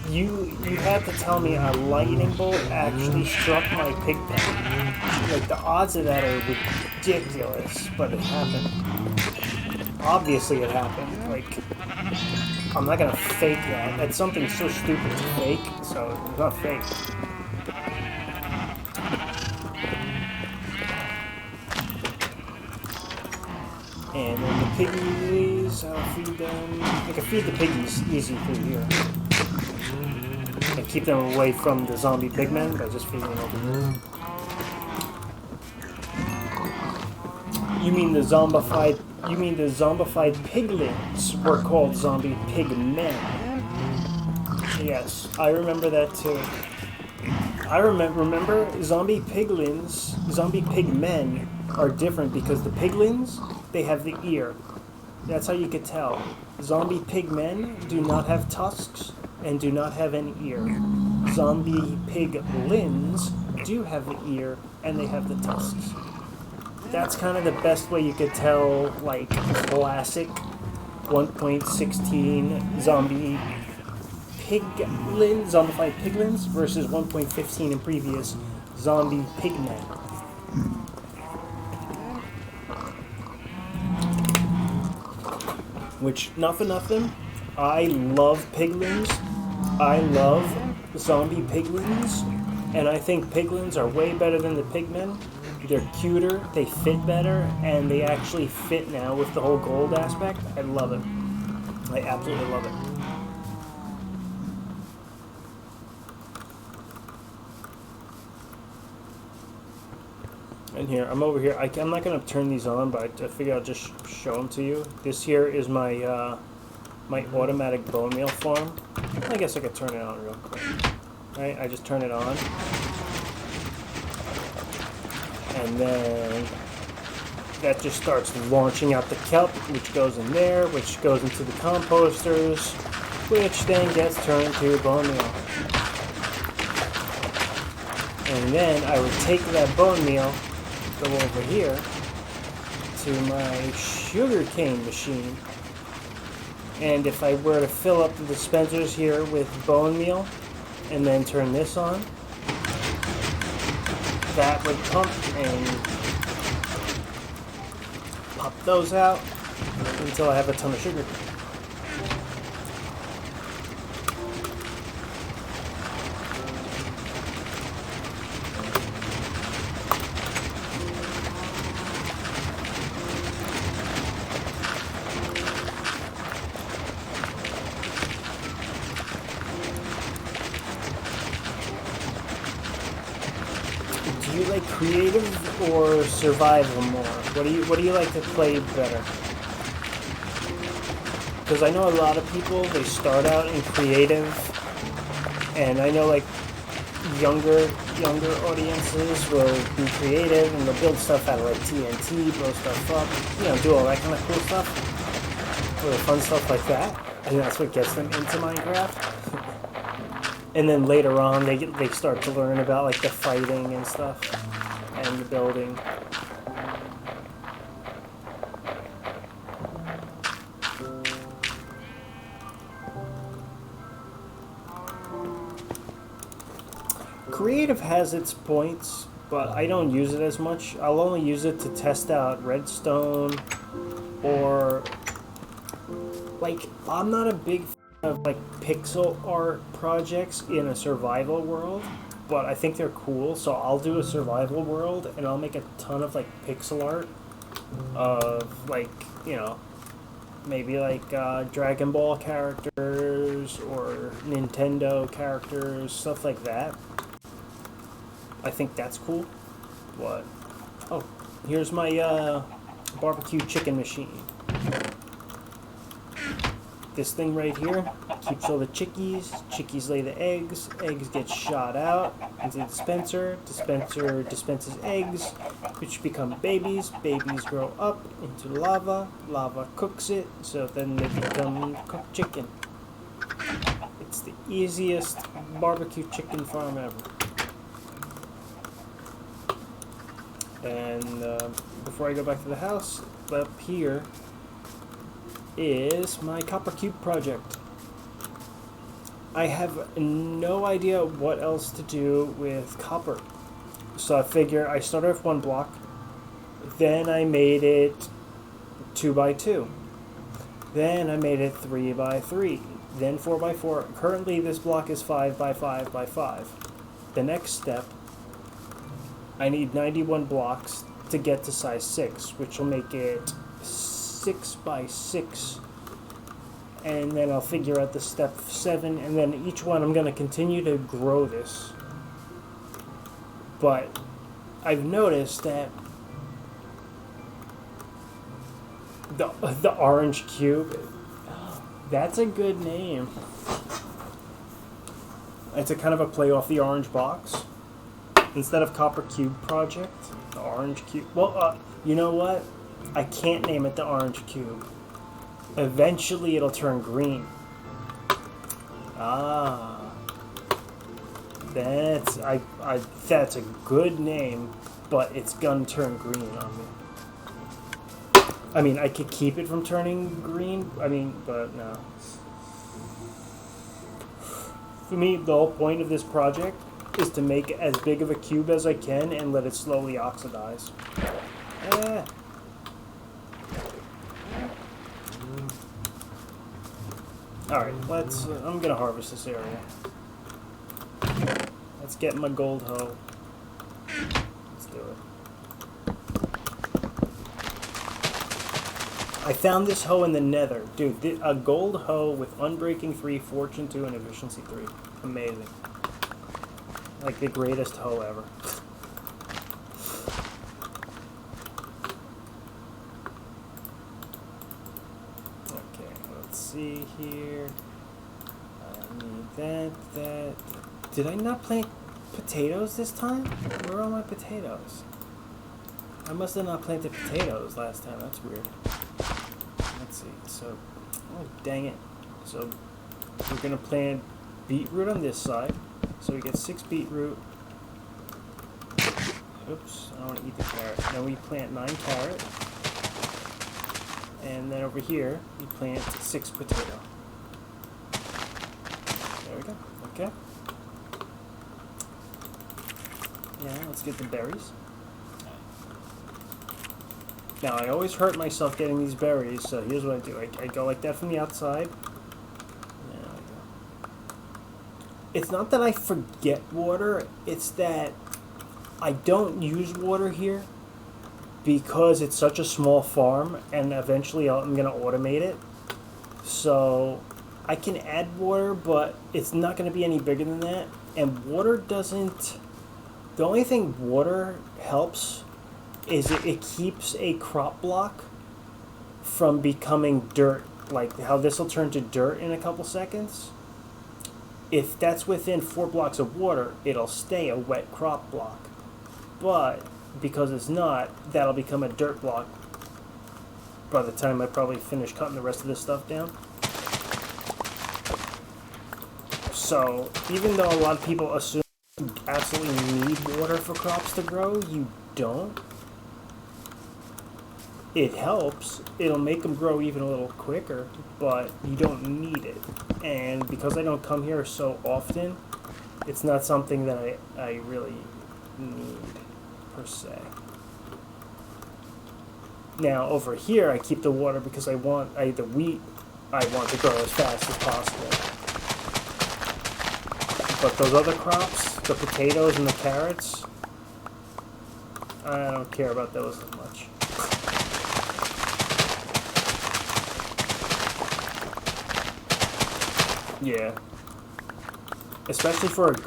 you had to tell me a lightning bolt actually struck my pig pen. Like, the odds of that are ridiculous, but it happened. Obviously it happened. Like, I'm not gonna fake that. That's something so stupid to fake, so it's not fake. And then the piggies, I'll feed them. I can feed the piggies easy through here. And keep them away from the zombie pigmen by just feeding them over here. You mean the zombified piglins were called zombie pigmen. Yes, I remember that too. I remember zombie pigmen are different because the piglins, they have the ear. That's how you could tell. Zombie pigmen do not have tusks and do not have an ear. Zombie piglins do have the ear and they have the tusks. That's kind of the best way you could tell, like, classic 1.16 zombie piglins, zombified piglins versus 1.15 in previous zombie pigmen. Which, not for nothing, I love piglins. I love zombie piglins. And I think piglins are way better than the pigmen. They're cuter, they fit better, and they actually fit now with the whole gold aspect. I love it. I absolutely love it. And here, I'm over here. I'm not going to turn these on, but I figure I'll just show them to you. This here is my my automatic bone meal farm. I guess I could turn it on real quick. Right, I just turn it on. And then that just starts launching out the kelp, which goes in there, which goes into the composters, which then gets turned to bone meal. And then I would take that bone meal, go over here to my sugarcane machine, and if I were to fill up the dispensers here with bone meal, and then turn this on, that would pump and pop those out until I have a ton of sugar. Do you like creative or survival more? What do you like to play better? Because I know a lot of people, they start out in creative, and I know like younger audiences will be creative and they'll build stuff out of like TNT, blow stuff up, do all that kind of cool stuff, or fun stuff like that. and that's what gets them into Minecraft. And then later on, they start to learn about like the fighting and stuff, and the building. Creative has its points, but I don't use it as much. I'll only use it to test out redstone, or like I'm not a big fan of like pixel art projects in a survival world, but I think they're cool. So I'll do a survival world and I'll make a ton of like pixel art of like, you know, maybe like Dragon Ball characters or Nintendo characters, stuff like that. I think that's cool. What? Oh, here's my barbecue chicken machine. This thing right here keeps all the chickies. Chickies lay the eggs. Eggs get shot out into the dispenser. Dispenser dispenses eggs, which become babies. Babies grow up into lava. Lava cooks it, so then they become cooked chicken. It's the easiest barbecue chicken farm ever. And before I go back to the house, up here is my copper cube project. I have no idea what else to do with copper. So I figure I started with 1 block, then I made it 2 by 2, then I made it 3 by 3, then 4 by 4. Currently this block is 5 by 5 by 5. The next step, I need 91 blocks to get to size 6, which will make it 6 by 6. And then I'll figure out the step 7, and then each one I'm going to continue to grow this. But I've noticed that the orange cube, that's a good name. It's a kind of a play off the orange box. Instead of Copper Cube Project, the Orange Cube. Well, you know what? I can't name it the Orange Cube. Eventually it'll turn green. Ah. That's a good name, but it's gonna turn green on me. I mean, I could keep it from turning green, but no. For me, the whole point of this project is to make as big of a cube as I can and let it slowly oxidize. Alright, I'm gonna harvest this area. Let's get my gold hoe. Let's do it. I found this hoe in the nether. Dude, a gold hoe with Unbreaking 3, Fortune 2, and Efficiency 3. Amazing. Like the greatest hoe ever. Okay, let's see here. I need that. Did I not plant potatoes this time? Where are my potatoes? I must have not planted potatoes last time. That's weird. Let's see. So, oh, dang it. So, we're going to plant beetroot on this side. So we get 6 beetroot. Oops, I don't want to eat the carrot. Then we plant 9 carrot. And then over here, we plant 6 potato. There we go. Okay. Now let's get the berries. Now I always hurt myself getting these berries, so here's what I do. I go like that from the outside. It's not that I forget water, it's that I don't use water here because it's such a small farm, and eventually I'm going to automate it. So I can add water, but it's not going to be any bigger than that. And water doesn't... The only thing water helps is it keeps a crop block from becoming dirt. Like how this will turn to dirt in a couple seconds. If that's within 4 blocks of water, it'll stay a wet crop block. But because it's not, that'll become a dirt block by the time I probably finish cutting the rest of this stuff down. So even though a lot of people assume you absolutely need water for crops to grow, you don't. It helps. It'll make them grow even a little quicker, but you don't need it. And because I don't come here so often, it's not something that I really need, per se. Now, over here, I keep the water because the wheat I want to grow as fast as possible. But those other crops, the potatoes and the carrots, I don't care about those as much. Yeah. Especially for a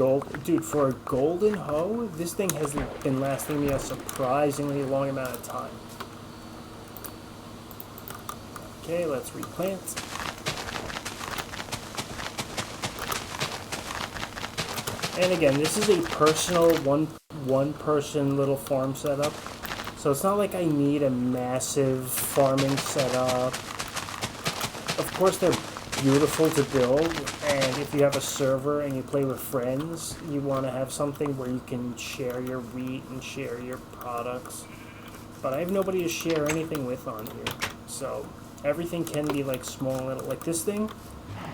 for a golden hoe, this thing has been lasting me a surprisingly long amount of time. Okay, let's replant. And again, this is a personal one person little farm setup. So it's not like I need a massive farming setup. Of course they're beautiful to build, and if you have a server and you play with friends, you want to have something where you can share your wheat and share your products. But I have nobody to share anything with on here, so everything can be like small little, like this thing.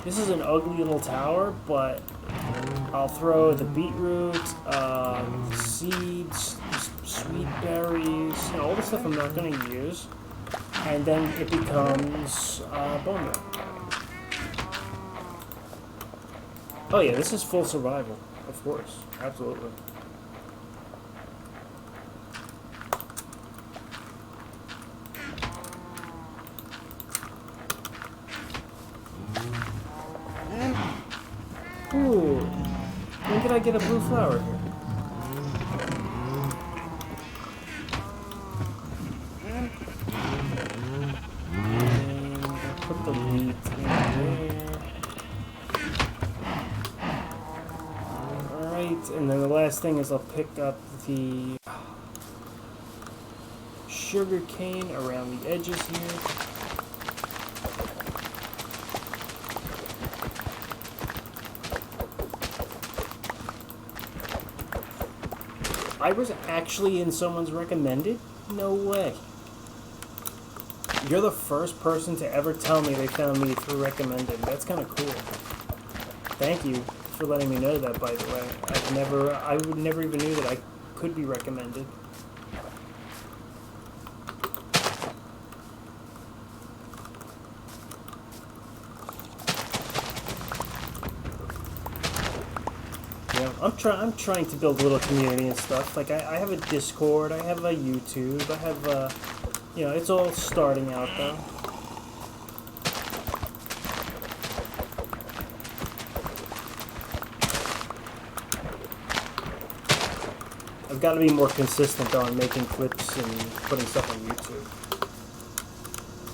This is an ugly little tower, but I'll throw the beetroot, seeds, sweet berries, all the stuff I'm not going to use, and then it becomes bone meal. Oh yeah, this is full survival, of course, absolutely. Ooh, when did I get a blue flower here? And I'll put the wheat in there. Alright, and then the last thing is I'll pick up the sugar cane around the edges here. I was actually in someone's recommended? No way. You're the first person to ever tell me they found me through recommended. That's kind of cool. Thank you for letting me know that, by the way. I would never even knew that I could be recommended. I'm trying to build a little community and stuff. Like I have a Discord, I have a YouTube, I have it's all starting out though. I've got to be more consistent on making clips and putting stuff on YouTube.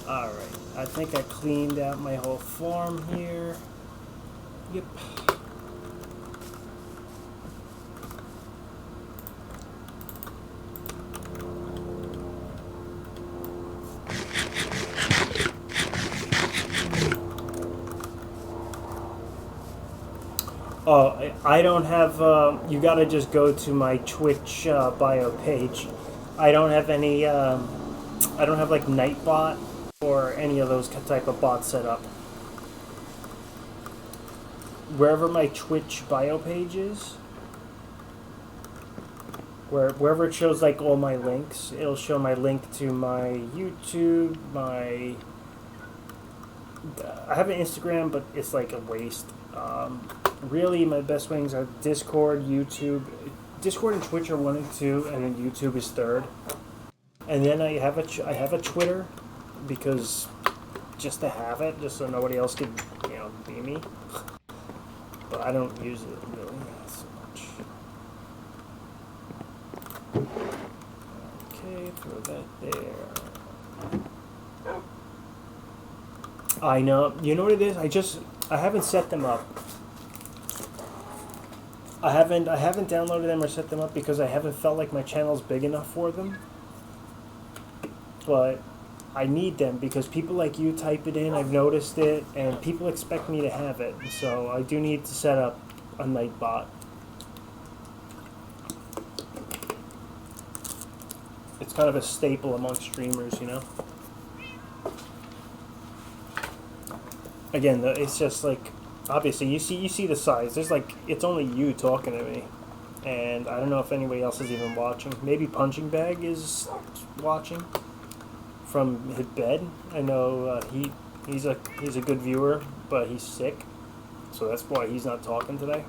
Alright, I think I cleaned out my whole farm here. Yep. Oh, I don't have, you gotta just go to my Twitch bio page. I don't have any, I don't have like Nightbot or any of those type of bots set up. Wherever my Twitch bio page is, wherever it shows like all my links, it'll show my link to my YouTube, I have an Instagram, but it's like a waste. Really, my best wings are Discord, YouTube. Discord and Twitch are 1 and 2, and then YouTube is 3rd. And then I have a Twitter, because just to have it, just so nobody else could, be me. But I don't use it really so much. Okay, throw that there. I know. You know what it is? I haven't set them up. I haven't downloaded them or set them up because I haven't felt like my channel's big enough for them. But I need them because people like you type it in, I've noticed it, and people expect me to have it. So I do need to set up a night bot. It's kind of a staple among streamers, you know? Again, it's just like, obviously, you see the size. There's like, it's only you talking to me. And I don't know if anybody else is even watching. Maybe Punching Bag is watching from his bed. I know he's a good viewer, but he's sick. So that's why he's not talking today.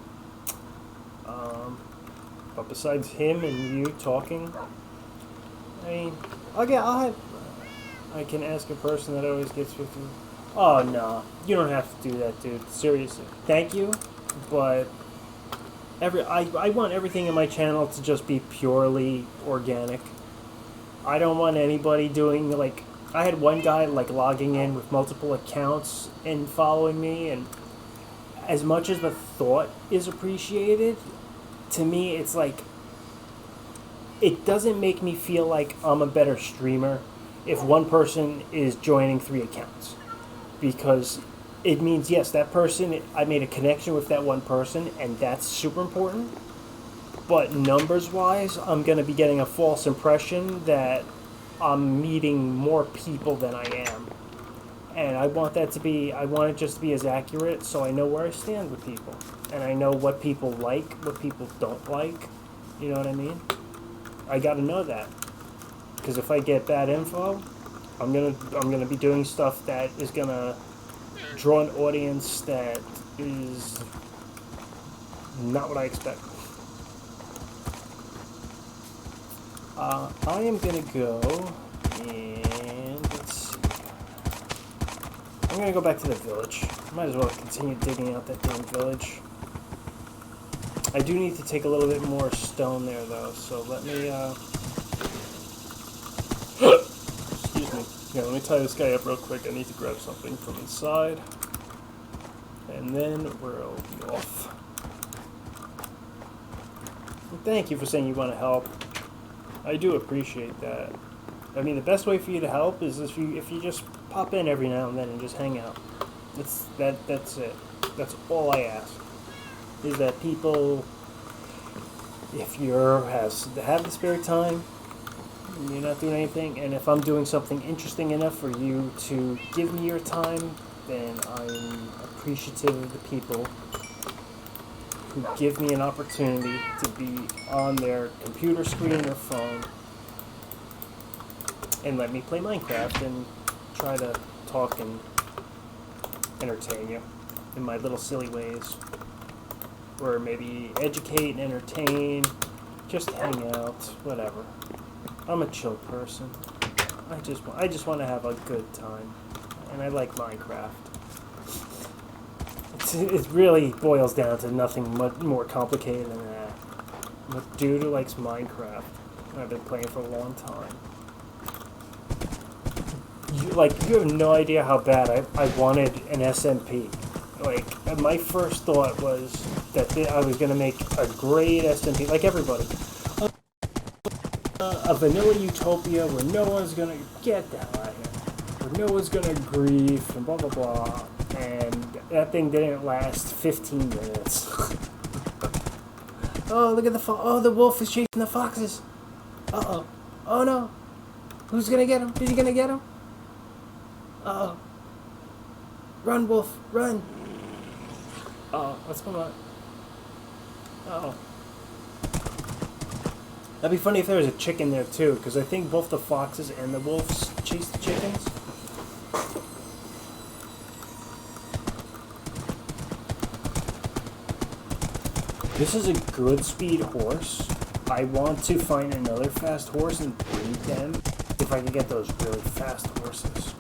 But besides him and you talking, I mean, I can ask a person that always gets 50. Oh no, you don't have to do that, dude. Seriously, thank you, but I want everything in my channel to just be purely organic. I don't want anybody doing like, I had one guy like logging in with multiple accounts and following me, and as much as the thought is appreciated, to me it's like, it doesn't make me feel like I'm a better streamer if one person is joining 3 accounts. Because it means, yes, that person, I made a connection with that one person, and that's super important. But numbers-wise, I'm going to be getting a false impression that I'm meeting more people than I am. And I want it just to be as accurate so I know where I stand with people. And I know what people like, what people don't like. You know what I mean? I got to know that. Because if I get bad info, I'm gonna be doing stuff that is gonna draw an audience that is not what I expect. I am gonna go and let's see. I'm gonna go back to the village. Might as well continue digging out that damn village. I do need to take a little bit more stone there though, so let me excuse me. Yeah, let me tie this guy up real quick. I need to grab something from inside. And then we'll be off. And thank you for saying you want to help. I do appreciate that. I mean, the best way for you to help is if you just pop in every now and then and just hang out. That's it. That's all I ask. Is that people, if you have the spare time, you're not doing anything, and if I'm doing something interesting enough for you to give me your time, then I'm appreciative of the people who give me an opportunity to be on their computer screen or phone and let me play Minecraft and try to talk and entertain you in my little silly ways. Or maybe educate and entertain, just hang out, whatever. I'm a chill person. I just want to have a good time, and I like Minecraft. It really boils down to nothing much more complicated than that. I'm a dude who likes Minecraft, and I've been playing for a long time. You have no idea how bad I wanted an SMP. Like, my first thought was that I was going to make a great SMP, like everybody. A vanilla utopia where no one's going to get down out here. Where no one's going to grief and blah, blah, blah. And that thing didn't last 15 minutes. Oh, look at the wolf is chasing the foxes. Uh-oh. Oh, no. Who's going to get him? Is he going to get him? Uh-oh. Run, wolf, run. Uh-oh, what's going on? Uh-oh. That'd be funny if there was a chicken there too, because I think both the foxes and the wolves chase the chickens. This is a good speed horse. I want to find another fast horse and breed them if I can get those really fast horses.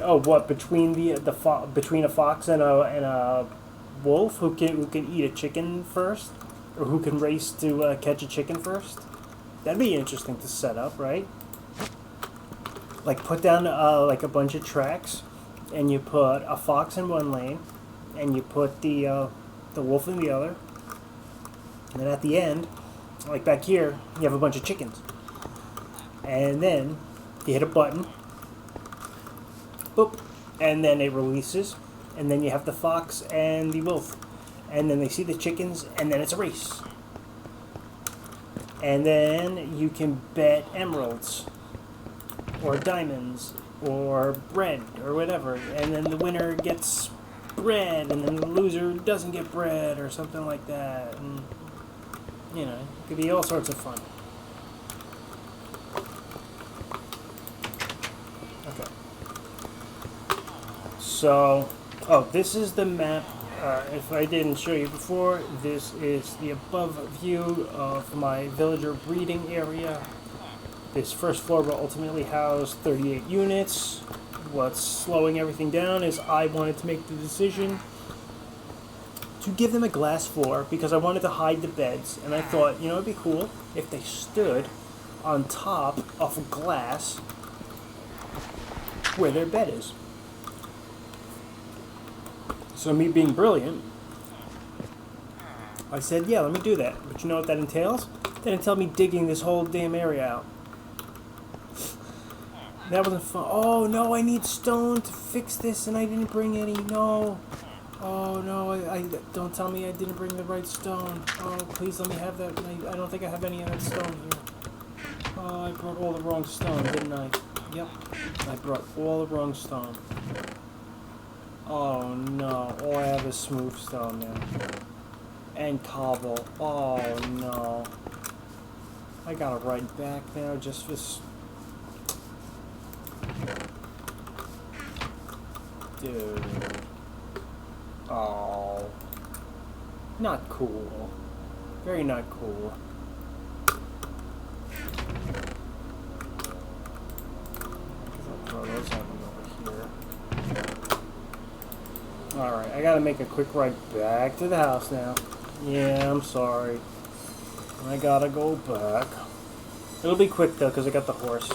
Oh, what, between between a fox and a wolf who can eat a chicken first, or who can race to catch a chicken first? That'd be interesting to set up, right? Like, put down like a bunch of tracks, and you put a fox in one lane, and you put the wolf in the other. And then at the end, like back here, you have a bunch of chickens. And then you hit a button, boop, and then it releases. And then you have the fox and the wolf. And then they see the chickens, and then it's a race. And then you can bet emeralds, or diamonds, or bread, or whatever. And then the winner gets bread, and then the loser doesn't get bread, or something like that. And, you know, it could be all sorts of fun. Okay. So, this is the map. If I didn't show you before, this is the above view of my villager breeding area. This first floor will ultimately house 38 units. What's slowing everything down is I wanted to make the decision to give them a glass floor because I wanted to hide the beds, and I thought, you know, it'd be cool if they stood on top of a glass where their bed is. So me being brilliant, I said, yeah, let me do that. But you know what that entails? That entailed me digging this whole damn area out. That wasn't fun. Oh, no, I need stone to fix this, and I didn't bring any. No. Oh, no, I don't tell me I didn't bring the right stone. Oh, please let me have that. I don't think I have any of that stone here. Oh, I brought all the wrong stone, didn't I? Yep, I brought all the wrong stone. Oh no, all I have is smooth stone now. And cobble. Oh no. I gotta write back now just for dude. Oh. Not cool. Very not cool. I'll throw those on over here. Alright, I gotta make a quick ride back to the house now. Yeah, I'm sorry. I gotta go back. It'll be quick though, because I got the horse.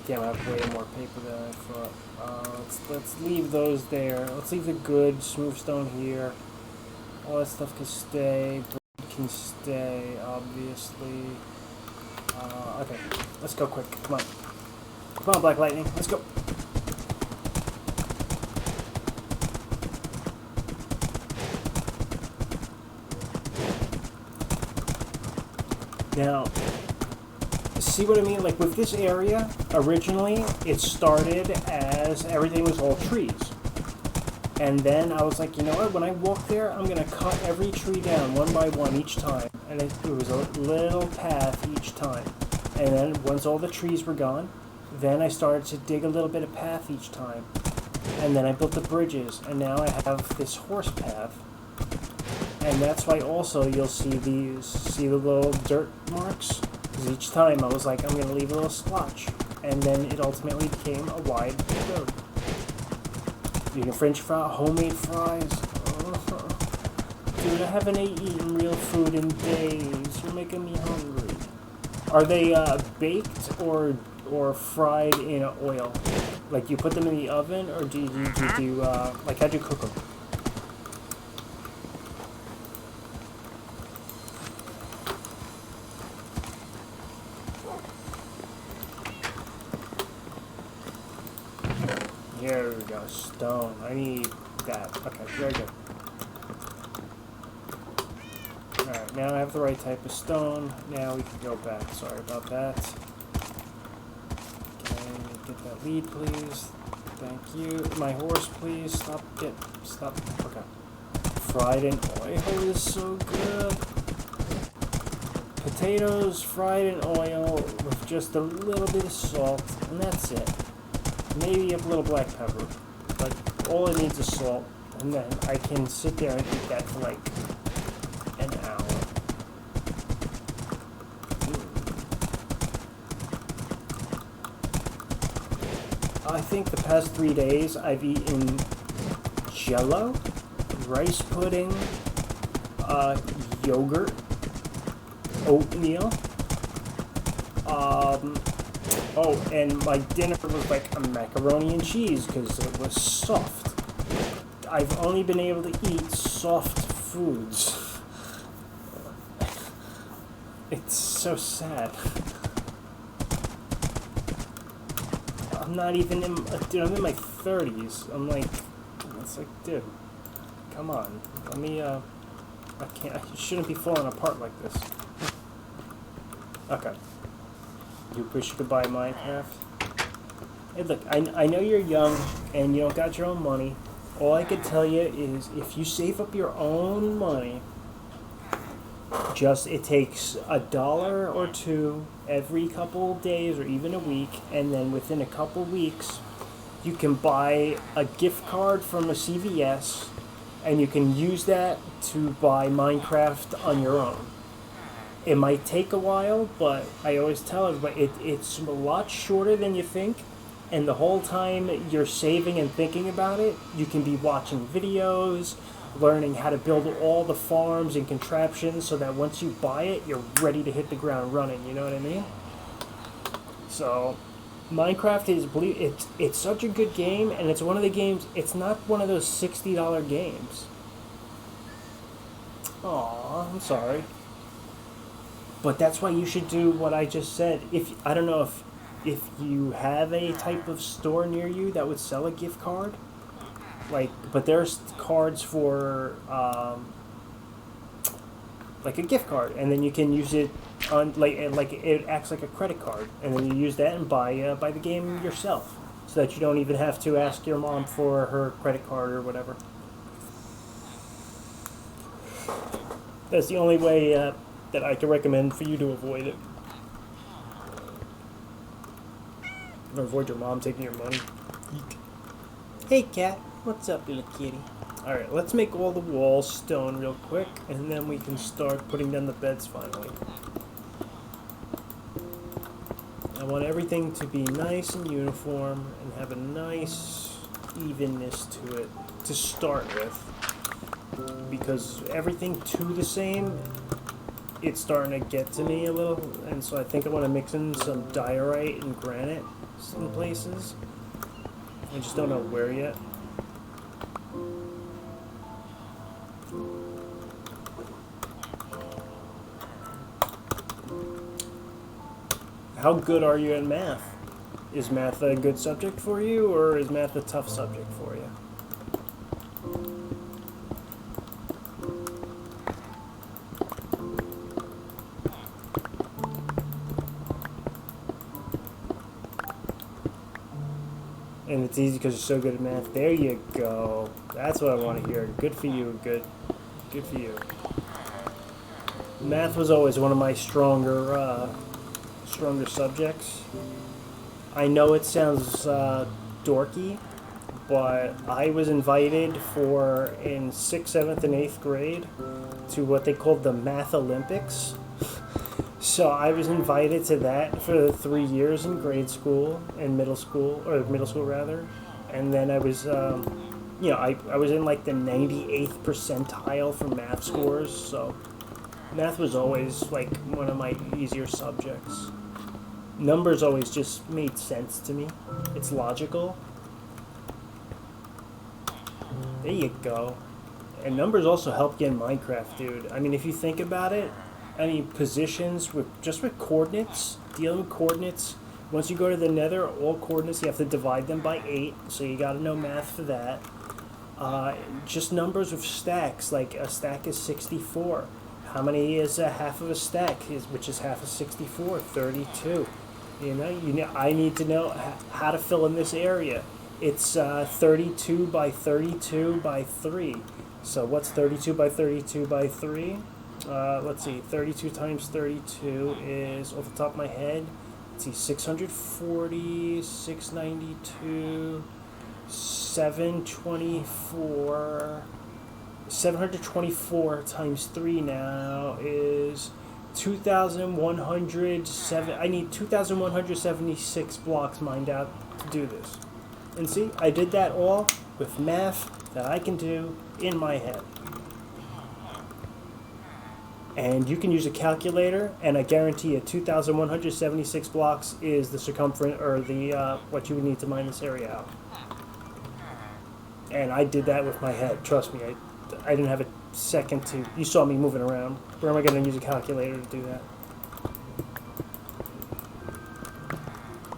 Damn, I have way more paper than I thought. Let's leave those there. Let's leave the good smooth stone here. All that stuff can stay. Bread can stay, obviously. Okay, let's go quick. Come on. Come on, Black Lightning. Let's go. Now, see what I mean? Like with this area, originally it started as everything was all trees. And then I was like, you know what? When I walk there, I'm going to cut every tree down one by one each time. And it was a little path each time. And then once all the trees were gone, then I started to dig a little bit of path each time. And then I built the bridges, and now I have this horse path. And that's why also you'll see the little dirt marks? Because each time I was like, I'm going to leave a little splotch. And then it ultimately became a wide road. You can French fry, homemade fries. Dude, I haven't eaten real food in days. You're making me hungry. Are they baked or fried in oil? Like you put them in the oven, or do you like how'd you cook them? Here we go, stone. I need that. Okay, very good. Alright, now I have the right type of stone. Now we can go back. Sorry about that. Okay, get that lead, please. Thank you. My horse, please. Stop. Okay. Fried in oil is so good. Potatoes fried in oil with just a little bit of salt, and that's it. Maybe a little black pepper, but all it needs is salt, and then I can sit there and eat that for like an hour. I think the past 3 days I've eaten Jello, rice pudding, yogurt, oatmeal, Oh, and my dinner was like a macaroni and cheese because it was soft. I've only been able to eat soft foods. It's so sad. I'm not even in, dude, I'm in my 30s. I'm like, it's like, dude, come on. Let me, I shouldn't be falling apart like this. Okay. You wish you could buy Minecraft? Hey, look, I know you're young and you don't got your own money. All I could tell you is if you save up your own money, it takes $1 or $2 every couple days or even a week, and then within a couple weeks, you can buy a gift card from a CVS, and you can use that to buy Minecraft on your own. It might take a while, but I always tell everybody it's a lot shorter than you think, and the whole time you're saving and thinking about it, you can be watching videos, learning how to build all the farms and contraptions so that once you buy it, you're ready to hit the ground running, you know what I mean? So, Minecraft it's such a good game, and it's one of the games, it's not one of those $60 games. Aw, I'm sorry. But that's why you should do what I just said. I don't know if you have a type of store near you that would sell a gift card, but there's cards for like a gift card, and then you can use it on like it acts like a credit card, and then you use that and buy the game yourself, so that you don't even have to ask your mom for her credit card or whatever. That's the only way that I can recommend for you to avoid it. Or avoid your mom taking your money. Hey cat, what's up, little kitty? Alright, let's make all the walls stone real quick, and then we can start putting down the beds finally. I want everything to be nice and uniform and have a nice evenness to it to start with. Because everything too the same, it's starting to get to me a little, and so I think I want to mix in some diorite and granite in places. I just don't know where yet. How good are you at math? Is math a good subject for you, or is math a tough subject for you? And it's easy because you're so good at math. There you go. That's what I want to hear. Good for you. Good for you. Math was always one of my stronger subjects. I know it sounds dorky, but I was invited in 6th, 7th, and 8th grade to what they called the Math Olympics. So I was invited to that for 3 years in grade school and middle school rather, and then I was, I was in like the 98th percentile for math scores. So math was always like one of my easier subjects. Numbers always just made sense to me. It's logical. There you go. And numbers also help get in Minecraft, dude. I mean, if you think about it, positions with coordinates, dealing with coordinates. Once you go to the nether, all coordinates, you have to divide them by 8, so you gotta know math for that. Just numbers with stacks, like a stack is 64. How many is a half of a stack, which is half of 64? 32. I need to know how to fill in this area. It's 32 by 32 by 3. So what's 32 by 32 by 3? Let's see, 32 times 32 is, off the top of my head, let's see, 640, 692, 724 times 3 now is 2,107. I need 2,176 blocks mined out to do this. And see, I did that all with math that I can do in my head. And you can use a calculator, and I guarantee you 2,176 blocks is the circumference, or the what you would need to mine this area out. And I did that with my head. Trust me, I didn't have a second to. You saw me moving around. Where am I going to use a calculator to do that?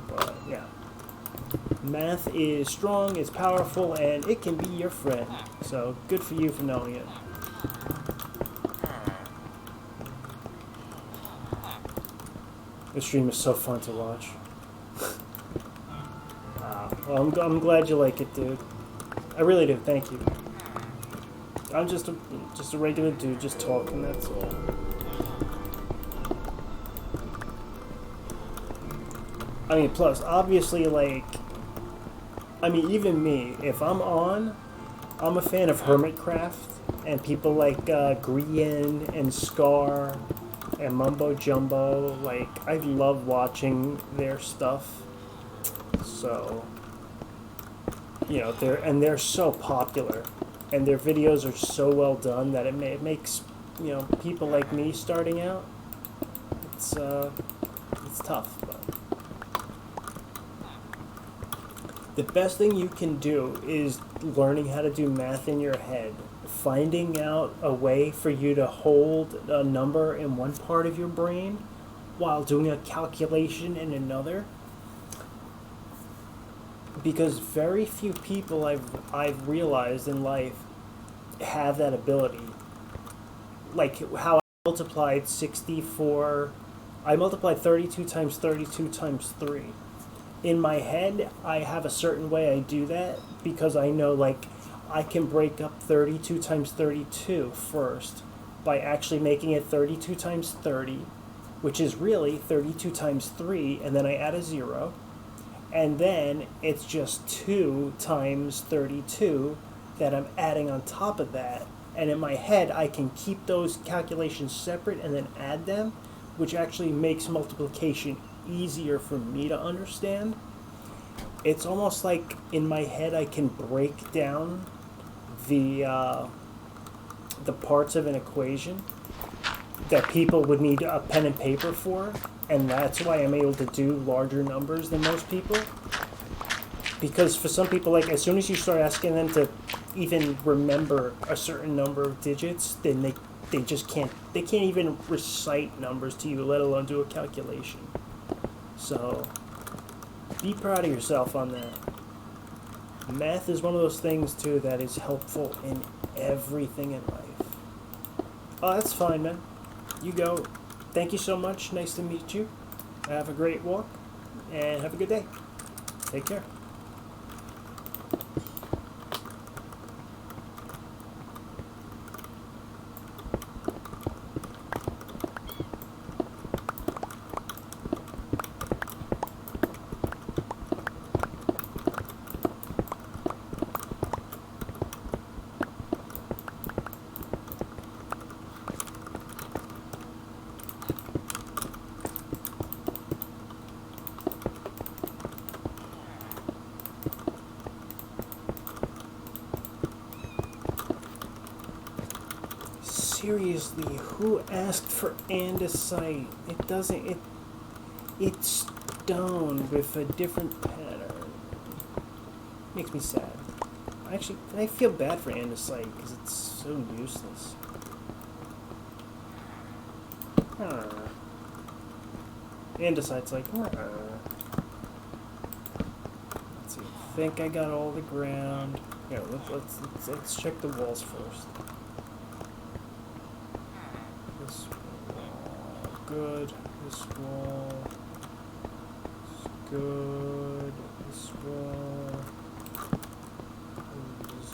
But yeah, math is strong, it's powerful, and it can be your friend. So good for you for knowing it. This stream is so fun to watch. Well, I'm glad you like it, dude. I really do. Thank you. I'm just a regular dude, just talking. That's all. I mean, plus, obviously, like, I mean, even me, if I'm on, I'm a fan of Hermitcraft and people like Grian and Scar and Mumbo Jumbo. Like, I love watching their stuff. So, you know, they're so popular, and their videos are so well done that it makes, you know, people like me starting out, it's tough. But the best thing you can do is learning how to do math in your head, finding out a way for you to hold a number in one part of your brain while doing a calculation in another. Because very few people I've realized in life have that ability. Like how I multiplied 64, I multiplied 32 times 32 times 3. In my head, I have a certain way I do that because I know, like, I can break up 32 times 32 first by actually making it 32 times 30, which is really 32 times 3, and then I add a 0. And then it's just 2 times 32 that I'm adding on top of that. And in my head, I can keep those calculations separate and then add them, which actually makes multiplication easier for me to understand. It's almost like in my head I can break down the parts of an equation that people would need a pen and paper for, and that's why I'm able to do larger numbers than most people. Because for some people, like, as soon as you start asking them to even remember a certain number of digits, then they just can't even recite numbers to you, let alone do a calculation. So be proud of yourself on that. Math is one of those things too that is helpful in everything in life. Oh, that's fine, man. You go. Thank you so much. Nice to meet you. Have a great walk, and have a good day. Take care. Seriously, who asked for andesite? It doesn't, it's stone with a different pattern. Makes me sad. Actually, I feel bad for andesite because it's so useless. Andesite's like, let's see, I think I got all the ground. Here, let's check the walls first. This wall, good. This wall is good. This wall is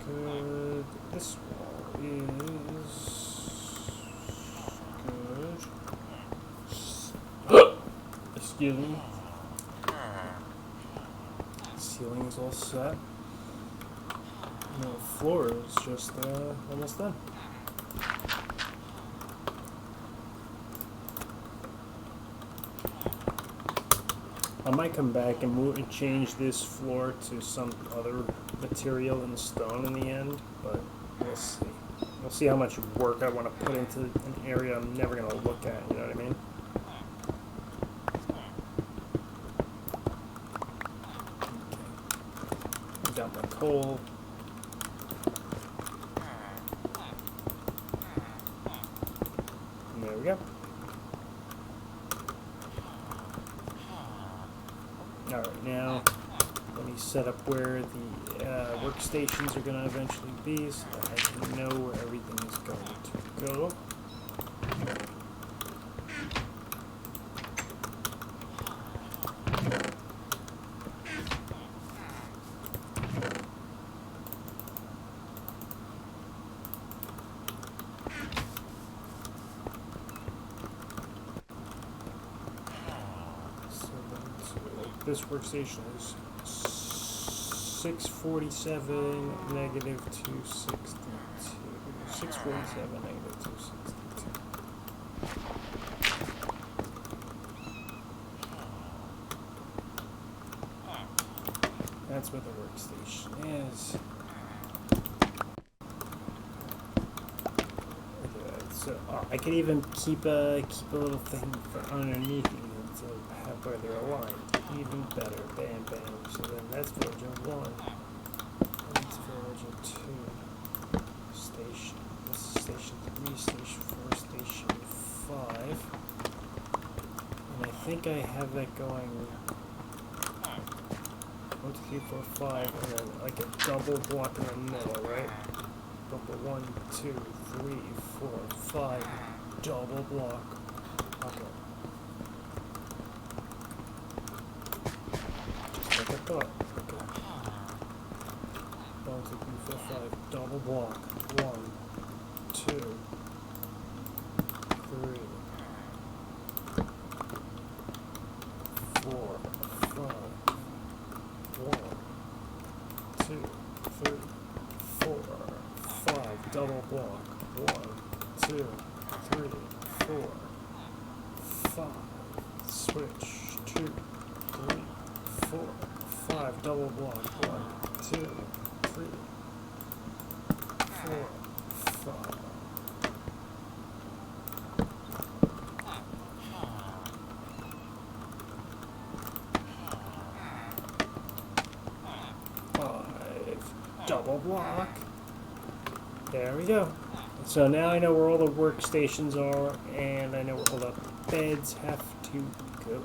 good. This wall is good. Excuse me. Ceiling is all set. The floor is just almost done. I might come back and move and change this floor to some other material than stone in the end, but we'll see. We'll see how much work I want to put into an area I'm never going to look at, you know what I mean? I've got my coal. And there we go. Alright, now let me set up where the workstations are going to eventually be so that I can know where everything is going to go. This workstation is 647 negative 262. 647 negative 262. That's where the workstation is. Okay, so I could even keep a little thing for underneath even to have where they're aligned. Even better. Bam, bam. So then that's version 1. That's version 2. Station. This is station 3, station 4, station 5. And I think I have that going 1, 2, 3, 4, 5, and then like a double block in the middle, right? Double 1, 2, 3, 4, 5. Double block. Okay. Like I thought. Okay. 1, 2, 3, 4, 5. Double block. 1, 2, 3, 4, 5. 1, 2, 3, 4, 5. Double block. 1, 2, 3, 4, 5. Switch. 2, 3, 4, 5. Double block. 1, 2, 3, 4, 5. Double block. There we go. So now I know where all the workstations are, and I know where all the beds have to go.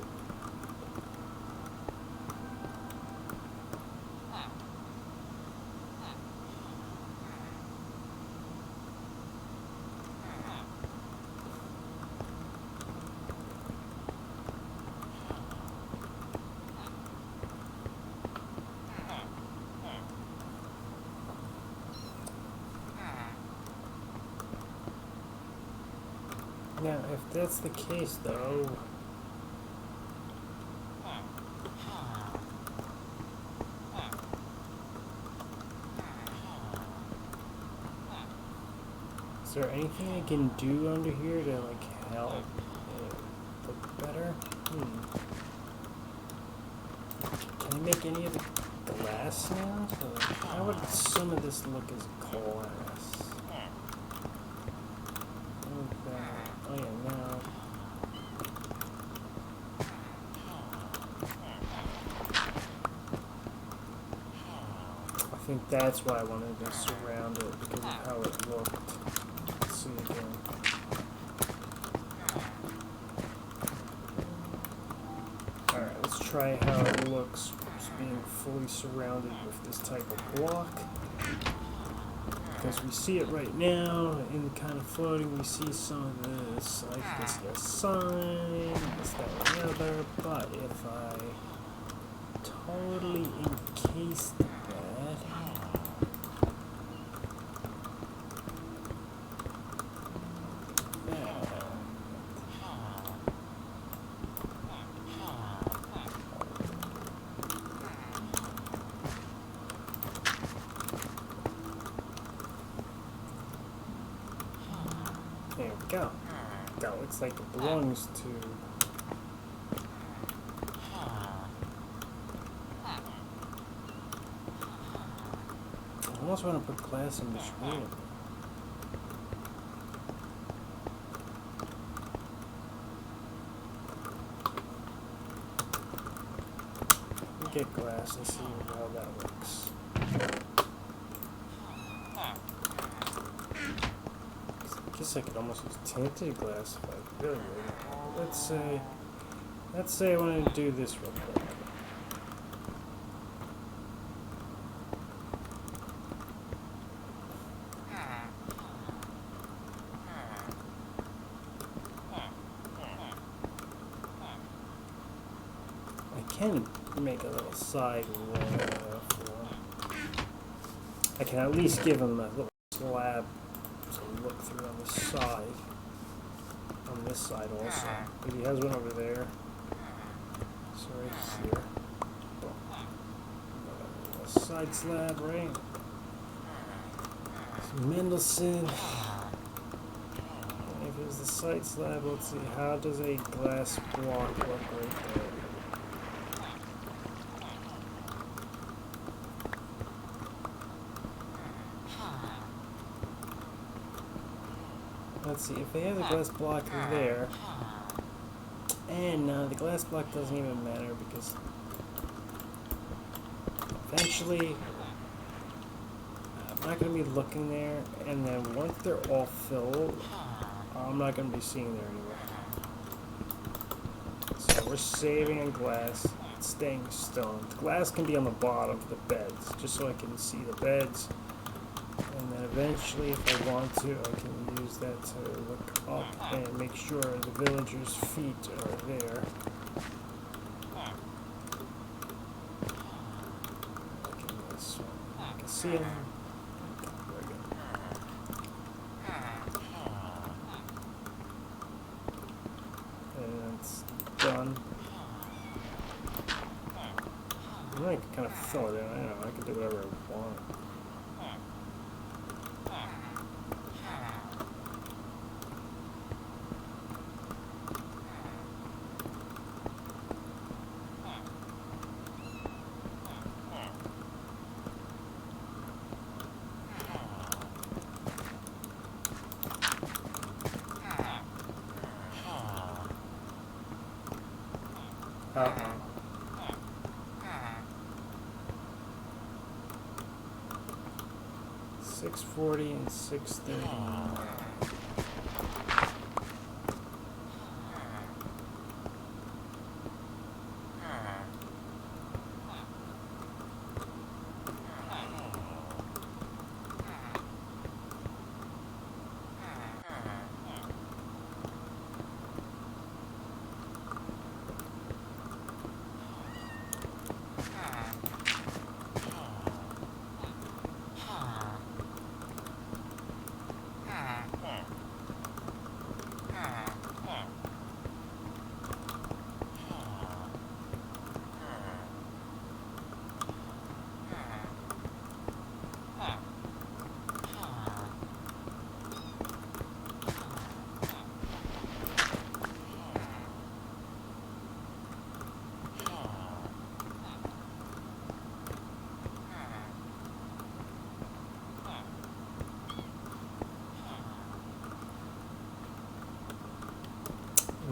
Now, if that's the case, though, is there anything I can do under here to, like, help it look better? Can I make any of the glass now? So, how would some of this look as glass? Oh yeah, now. I think that's why I wanted to surround it, because of how it looked. Let's see again. Alright, let's try how it looks just being fully surrounded with this type of block. Because we see it right now, in kind of floating, we see some of this, I can see a sign, this, that, and the other, but if I totally encase that, there we go. That looks like it belongs to. I almost want to put glass in between. get glass and see how that works. I guess I could almost use tinted glass if I really would. Let's say I want to do this real quick. I can make a little side wall for him. I can at least give him a little slab to look through on the side. On this side also. But he has one over there. So right here. A side slab, right? So Mendelssohn. And if it's the side slab, let's see, how does a glass block look right there? Let's see, if they have the glass block there, and the glass block doesn't even matter because eventually I'm not going to be looking there, and then once they're all filled, I'm not going to be seeing there anymore. So we're saving on glass, it's staying stone. The glass can be on the bottom of the beds, just so I can see the beds. And then eventually, if I want to, I can use that to look up and make sure the villagers' feet are there. I can see them. Very good. And it's done. I can kind of fill it in. I don't know. I can do whatever I want. Uh-oh. 640 and 630.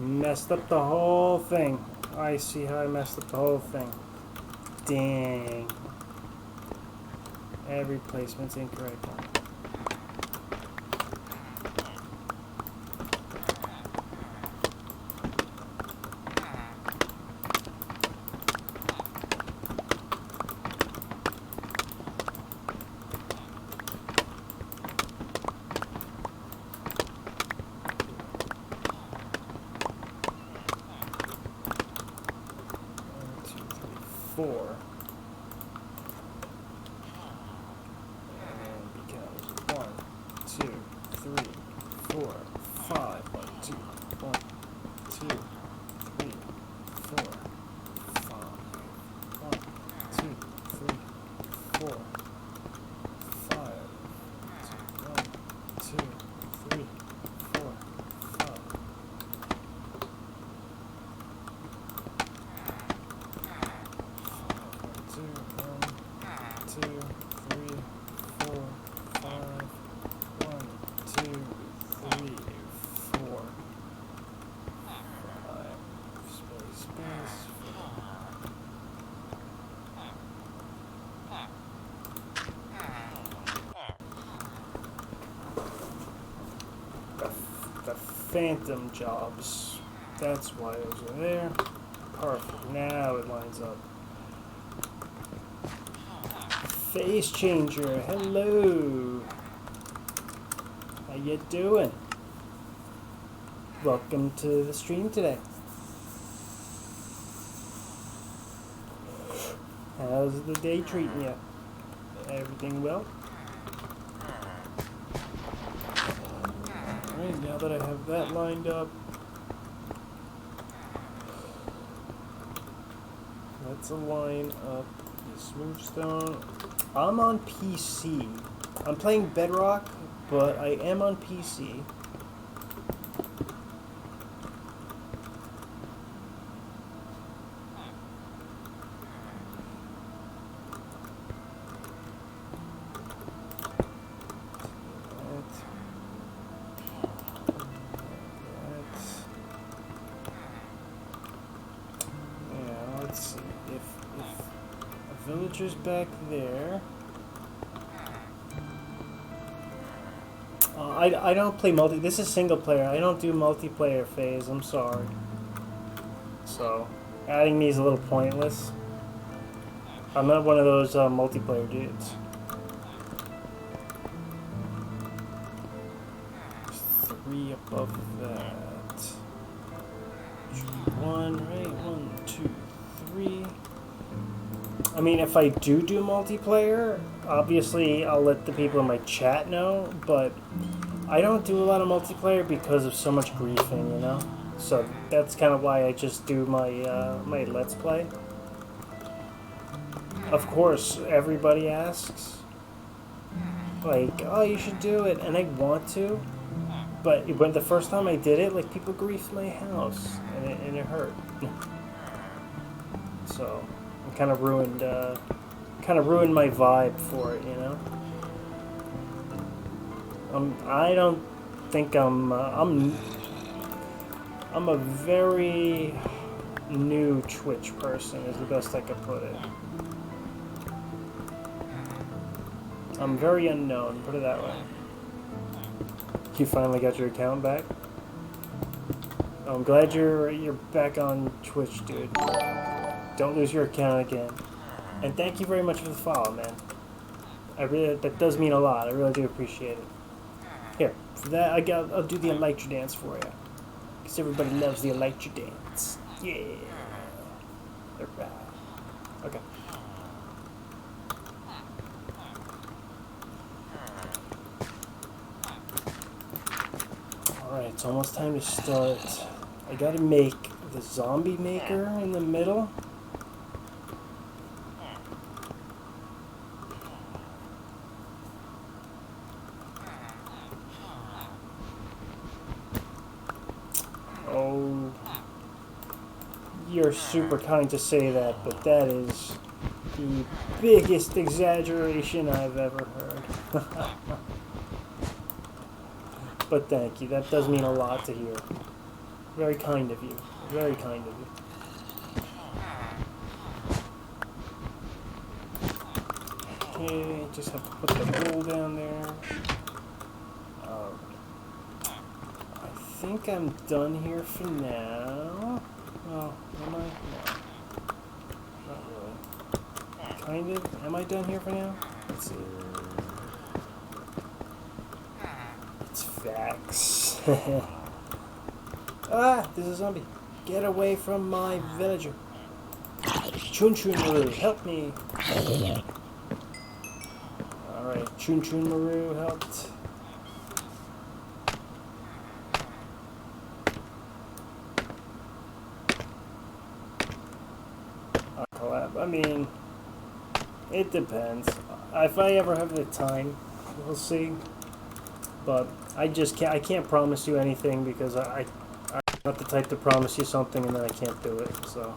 Messed up the whole thing. I see how I messed up the whole thing. Dang. Every placement's incorrect. Four. And it becomes 1, 2, 3, 4, 5. 1, 2, 1, 2, 3, 4, 5. 1, 2, 3, 4, 5. 1, 2, 3, 4, 5. phantom jobs. That's why those are there. Perfect. Now it lines up. Face changer. Hello. How you doing? Welcome to the stream today. How's the day treating you? Everything well? Alright, now that I have that lined up, let's align up the smooth stone. I'm on PC. I'm playing Bedrock, but I am on PC. Villagers back there. I don't play multi. This is single player. I don't do multiplayer phase. I'm sorry. So adding me is a little pointless. I'm not one of those multiplayer dudes. There's 3 above that. Should be 1, right? 1, 2, 3. I mean, if I do multiplayer, obviously I'll let the people in my chat know, but I don't do a lot of multiplayer because of so much griefing, you know? So that's kind of why I just do my, my Let's Play. Of course, everybody asks, like, oh, you should do it, and I want to, but when the first time I did it, like, people griefed my house, and it hurt. So kind of ruined my vibe for it, you know. I don't think I'm a very new Twitch person, is the best I could put it. I'm very unknown, put it that way. You finally got your account back? I'm glad you're back on Twitch, dude. Don't lose your account again. And thank you very much for the follow, man. That does mean a lot. I really do appreciate it. Here, for that, I'll do the Elytra dance for you. Because everybody loves the Elytra dance. Yeah. Alright. Okay. Alright, it's almost time to start. I gotta make the zombie maker in the middle. Oh, you're super kind to say that, but that is the biggest exaggeration I've ever heard. But thank you, that does mean a lot to hear. Very kind of you, very kind of you. Okay, just have to put the roll down there. I think I'm done here for now. Oh, am I? No. Not really. Kind of. Am I done here for now? Let's see. It's facts. Ah, there's a zombie. Get away from my villager. Chun Chun Maru, help me. Alright, Chun Chun Maru helped. I mean, it depends. If I ever have the time, we'll see. But I can't promise you anything because I'm not the type to promise you something and then I can't do it. So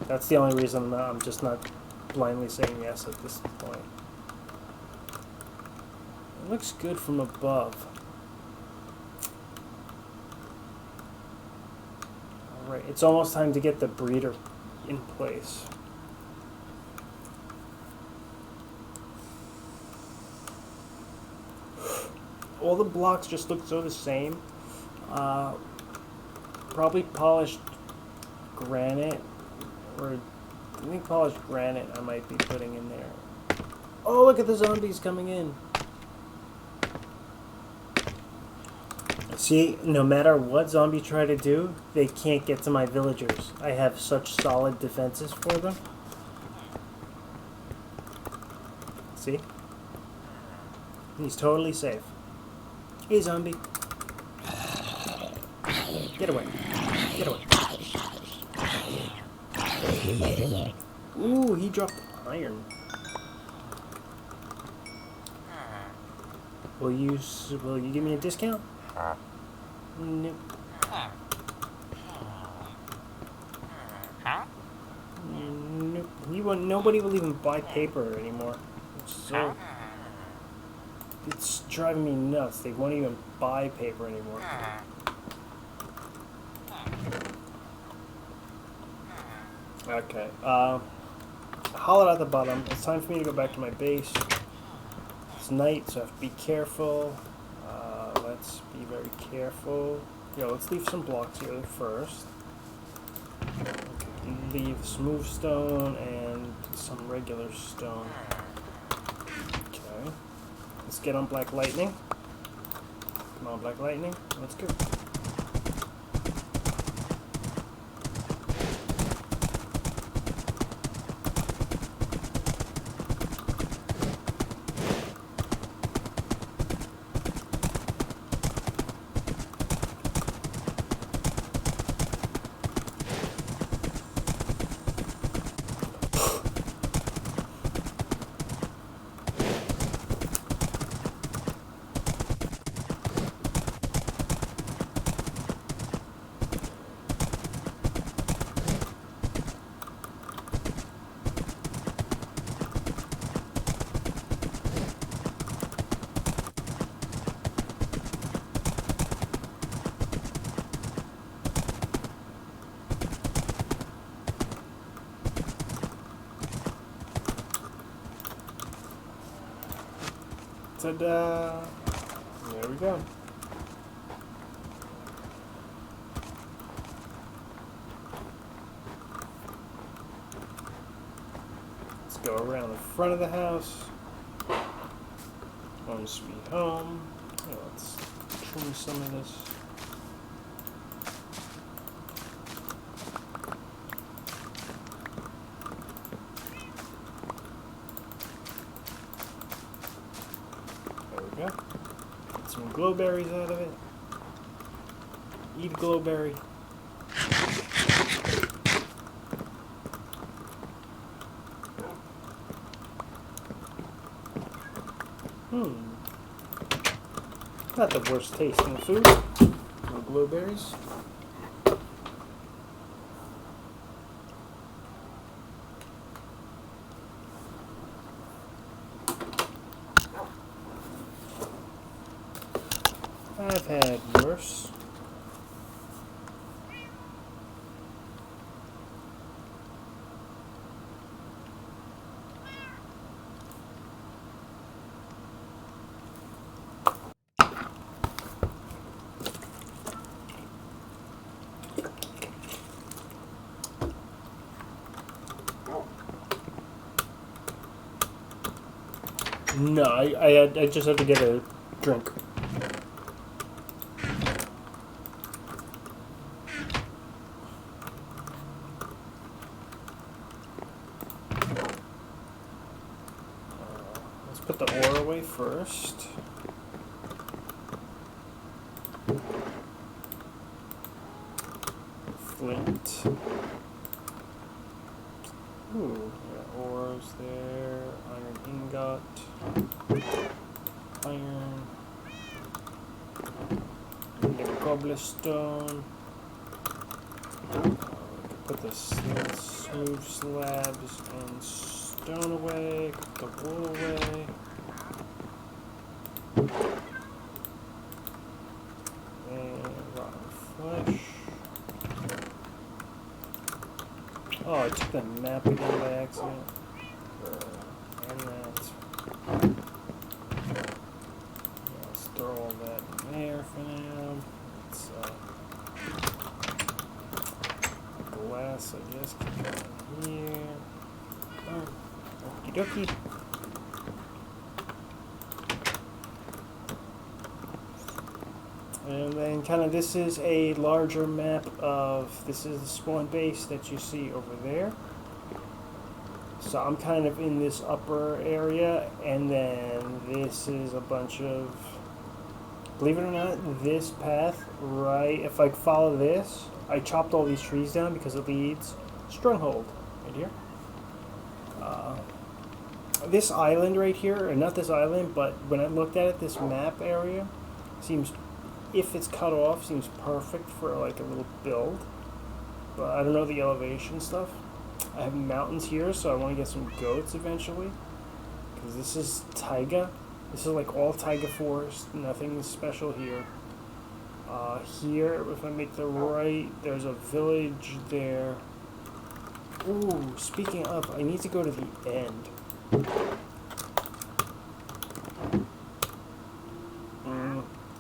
that's the only reason I'm just not blindly saying yes at this point. It looks good from above. Alright, it's almost time to get the breeder in place. All the blocks just look so the same. Uh, Probably polished granite, or I think polished granite I might be putting in there. Oh, look at the zombies coming in. See, no matter what zombies try to do, they can't get to my villagers. I have such solid defenses for them. See? He's totally safe. Hey, zombie. Get away. Get away. Ooh, he dropped iron. Will you give me a discount? Nope. Nope. Nobody will even buy paper anymore. It's driving me nuts. They won't even buy paper anymore. Okay. Hollowed out the bottom. It's time for me to go back to my base. It's night, so I have to be careful. Let's be very careful. Let's leave some blocks here first. Leave smooth stone and some regular stone. Okay. Let's get on Black Lightning. Come on, Black Lightning. Let's go. Ta-da! There we go. Let's go around the front of the house. Home sweet home. Let's trim some of this. Get some glowberries out of it. Eat a glowberry. Not the worst tasting food. No glowberries. I've had worse. No, I just had to get a drink. Let's put the ore away first. Flint. Ooh, yeah, ores there. Iron ingot. Iron. Get cobblestone. Put the smooth slabs and stone away. Put the wool away. And rotten flesh. Oh, I took the map again by accident. And that. Let's throw all that in there for now. Let's glass, I guess. Keep going here. Oh, okie dokie. And then kind of this is a larger map of, this is the spawn base that you see over there. So I'm kind of in this upper area, and then this is a bunch of, believe it or not, this path, right, if I follow this, I chopped all these trees down because it leads Stronghold, right here. This island right here, or not this island, but when I looked at it, this map area seems, if it's cut off, seems perfect for like a little build. But I don't know the elevation stuff. I have mountains here, so I want to get some goats eventually. Because this is taiga. This is like all taiga forest, nothing special here. Here, if I make the right, there's a village there. Ooh, speaking of, I need to go to the end.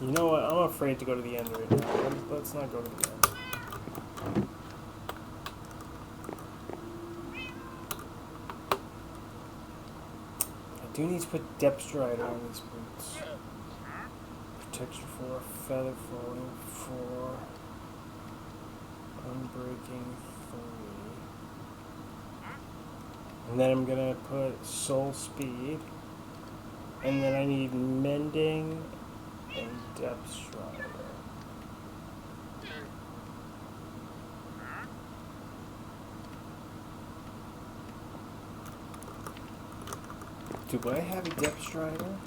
You know what? I'm afraid to go to the end right now. Let's not go to the end. I do need to put depth strider on these boots. Protection 4, feather falling 4, unbreaking 3. And then I'm gonna put soul speed. And then I need mending and depth strider. Do I have a depth strider?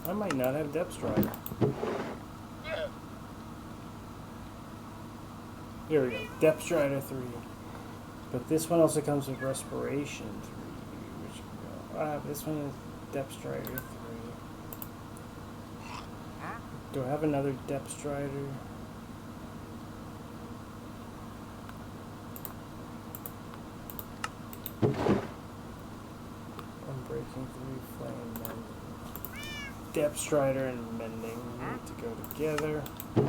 I might not have depth strider. Here we go, depth strider 3. But this one also comes with respiration 3. Which this one is depth strider 3. Do I have another depth strider? Unbreaking 3, flame mending. Depth strider and mending need to go together. Or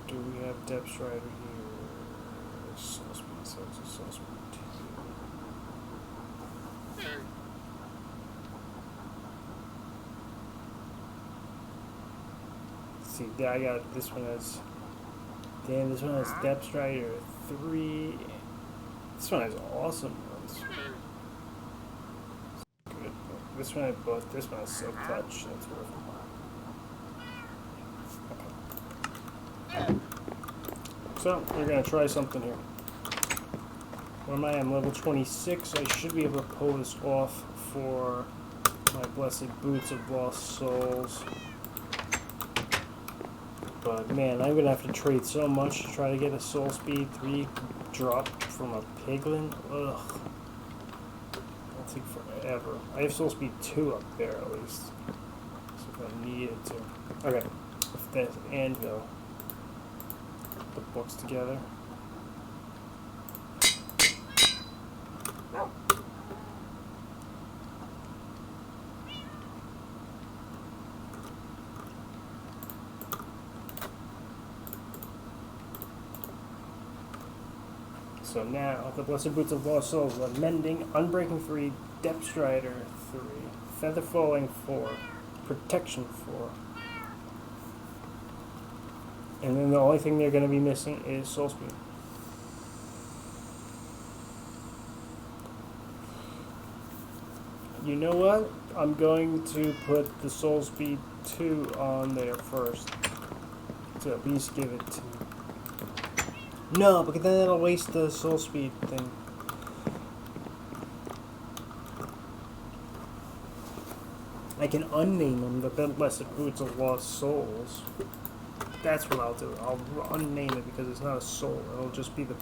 do we have depth strider here? Soul speed, so it's a soul speed 2. See, I got this one as, damn, this one has depth strider 3. This one has awesome ones. Good. This one I bought. This one has silk touch. That's worth it. Okay. So we're gonna try something here. Where am I? I'm level 26. I should be able to pull this off for my blessed boots of lost souls. But man, I'm gonna have to trade so much to try to get a soul speed 3 drop from a piglin. Ugh. That'll take forever. I have soul speed 2 up there at least. So if I needed to. Okay. With that anvil. Put the books together. So now, the Blessed Boots of Lost Souls, Mending, Unbreaking 3, Depth Strider 3, Feather Falling 4, Protection 4. And then the only thing they're going to be missing is Soul Speed. You know what? I'm going to put the Soul Speed 2 on there first. To at least give it to... No, because then that'll waste the soul speed thing. I can unname them the Blessed Boots of Lost Souls. That's what I'll do. I'll unname it because it's not a soul. It'll just be the...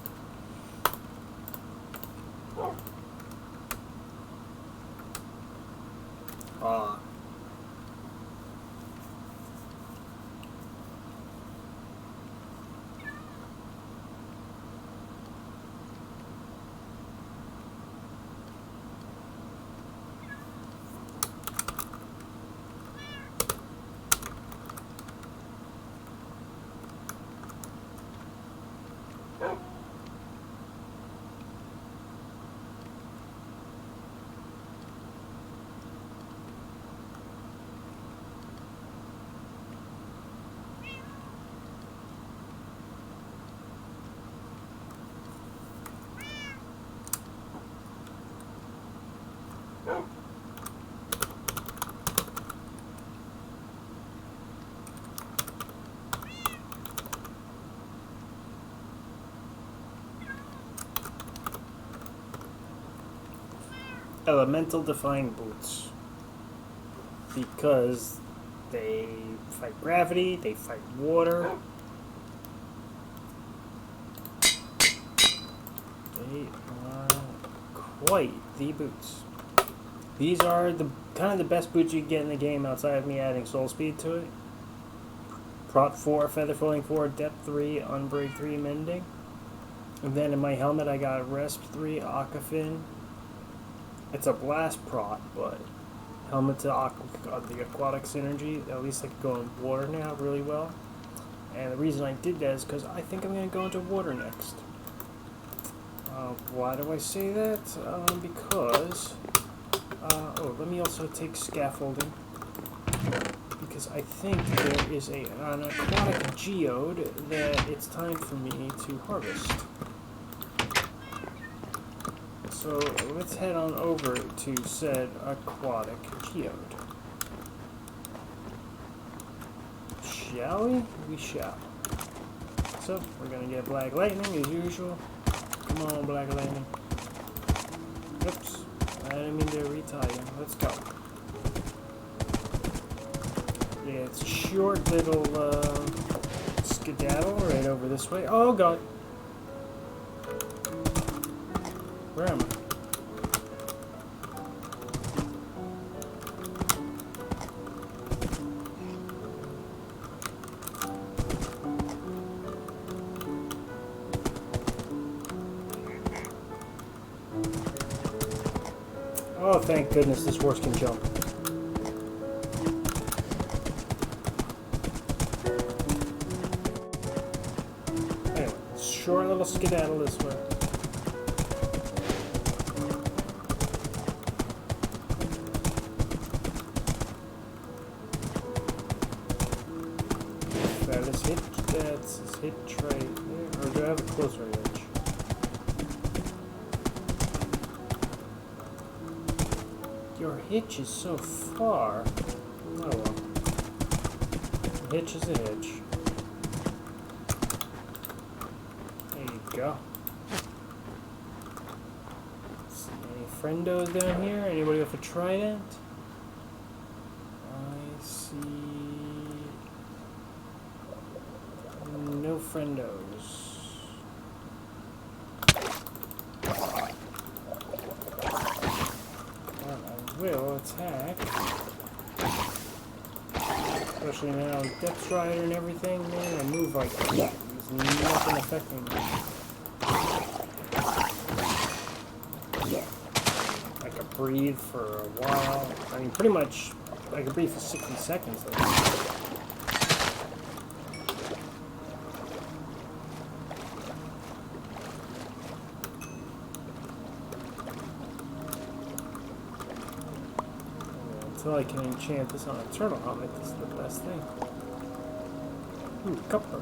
Ah. Elemental defying boots because they fight gravity, they fight water. They are quite the boots. These are the kind of the best boots you can get in the game outside of me adding soul speed to it. Prot 4, feather falling 4, depth 3, unbreak 3, mending. And then in my helmet I got resp 3, aquafin. It's a blast prot, but helmet to the aquatic synergy, at least I can go in water now really well. And the reason I did that is because I think I'm going to go into water next. Why do I say that? Because... oh, let me also take scaffolding. Because I think there is an aquatic geode that it's time for me to harvest. So let's head on over to said aquatic geode. Shall we? We shall. So we're gonna get black lightning as usual. Come on, black lightning. Oops, I didn't mean to retie you. Let's go. Yeah, it's a short little skedaddle right over this way. Oh god. Where am I? Oh, thank goodness this horse can jump. Anyway, short little skedaddle this way. That's his hitch right there. Or do I have a closer hitch? Your hitch is so far. Oh well. A hitch is a hitch. There you go. See any friendos down here? Anybody with a trident? I see. No friendos. Well, I will attack. Especially now with Depth Strider and everything, man, I move like that. There's nothing affecting me. I could breathe for a while. I mean, pretty much, I could breathe for 60 seconds. Until I can enchant this on a turtle helmet, this is the best thing. Ooh, copper.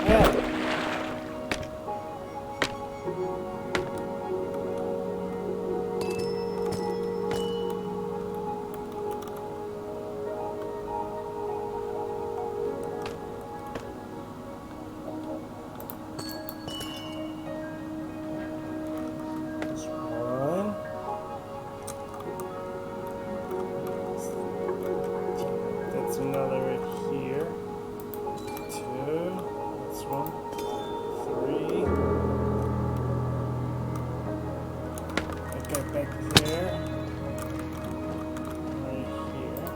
Yeah. That's another right here. 2. That's 1. 3. That guy back there. Right here.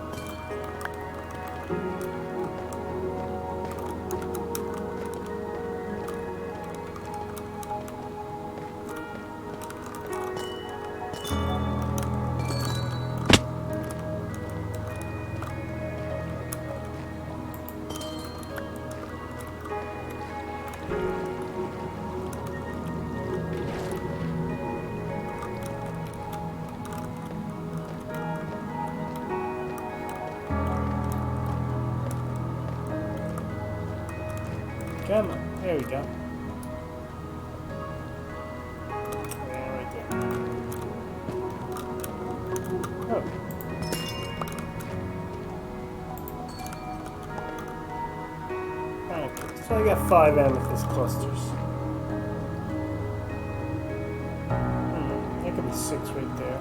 Come on. There we go. Yeah, right there. Oh. Okay. So I got 5 amethyst clusters. That could be 6 right there.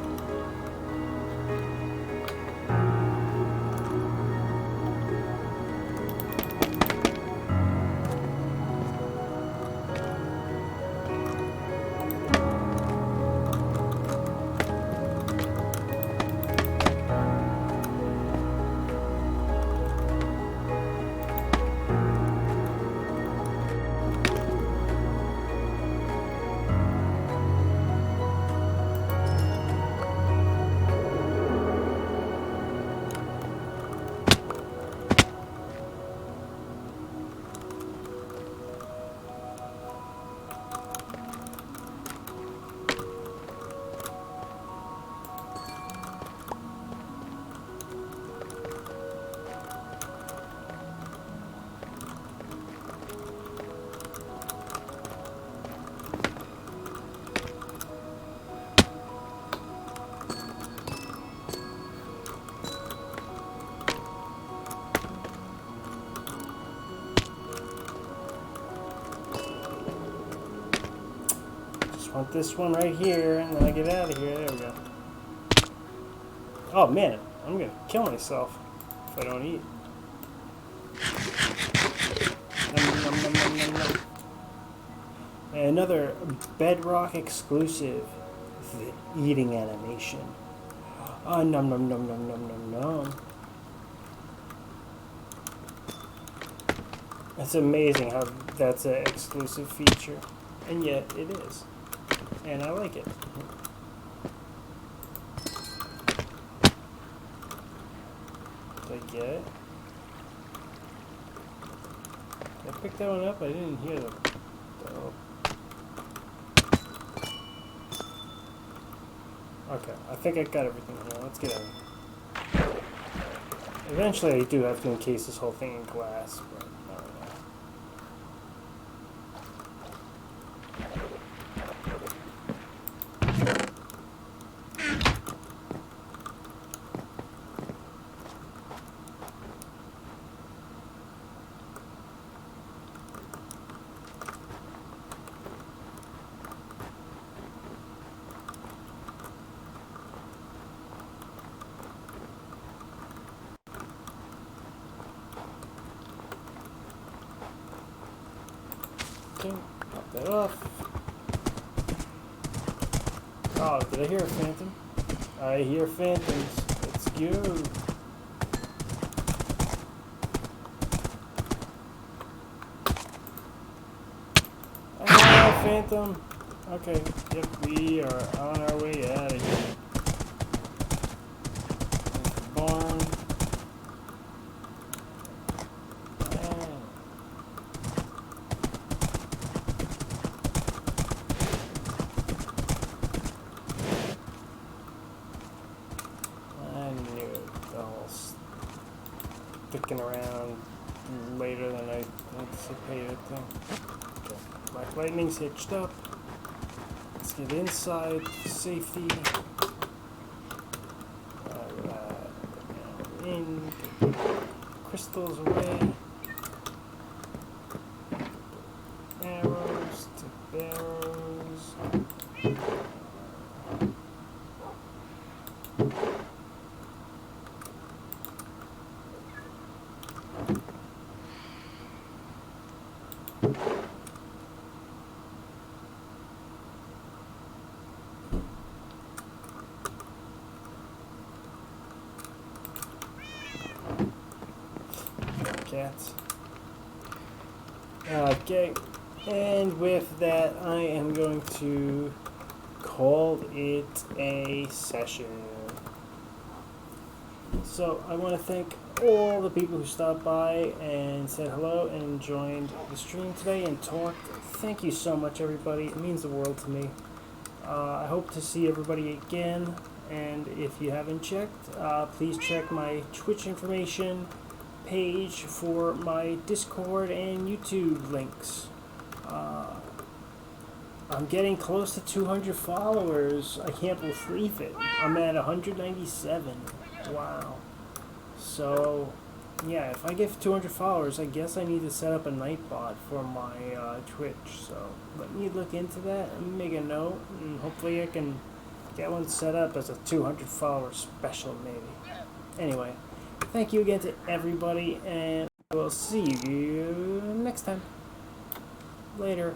Want this one right here, and then I get out of here. There we go. Oh man, I'm gonna kill myself if I don't eat. Nom, nom, nom, nom, nom, nom. And another Bedrock exclusive, the eating animation. Oh, nom nom nom nom nom nom nom. It's amazing how that's an exclusive feature, and yet it is. And I like it. Did I get it? Did I pick that one up? I didn't hear them. Oh. Okay, I think I got everything here. Let's get out of here. Eventually I do have to encase this whole thing in glass, but I don't know. Okay, pop that off. Oh, did I hear a phantom? I hear phantoms. Let's go. Ah, phantom. Okay, yep, we are on our way out of here. There's the barn. Sticking around later than I anticipated thing. Okay. Black Lightning's hitched up. Let's get inside safety. In. Get crystals away. Arrows to barrels. Cats. Okay, and with that, I am going to call it a session. So I want to thank all the people who stopped by and said hello and joined the stream today and talked. Thank you so much, everybody. It means the world to me. I hope to see everybody again. And if you haven't checked, please check my Twitch information page for my Discord and YouTube links. I'm getting close to 200 followers. I can't believe it. I'm at 197. Wow. So, yeah, if I get 200 followers, I guess I need to set up a Nightbot for my Twitch. So, let me look into that and make a note, and hopefully I can get one set up as a 200 follower special, maybe. Anyway, thank you again to everybody, and we'll see you next time. Later.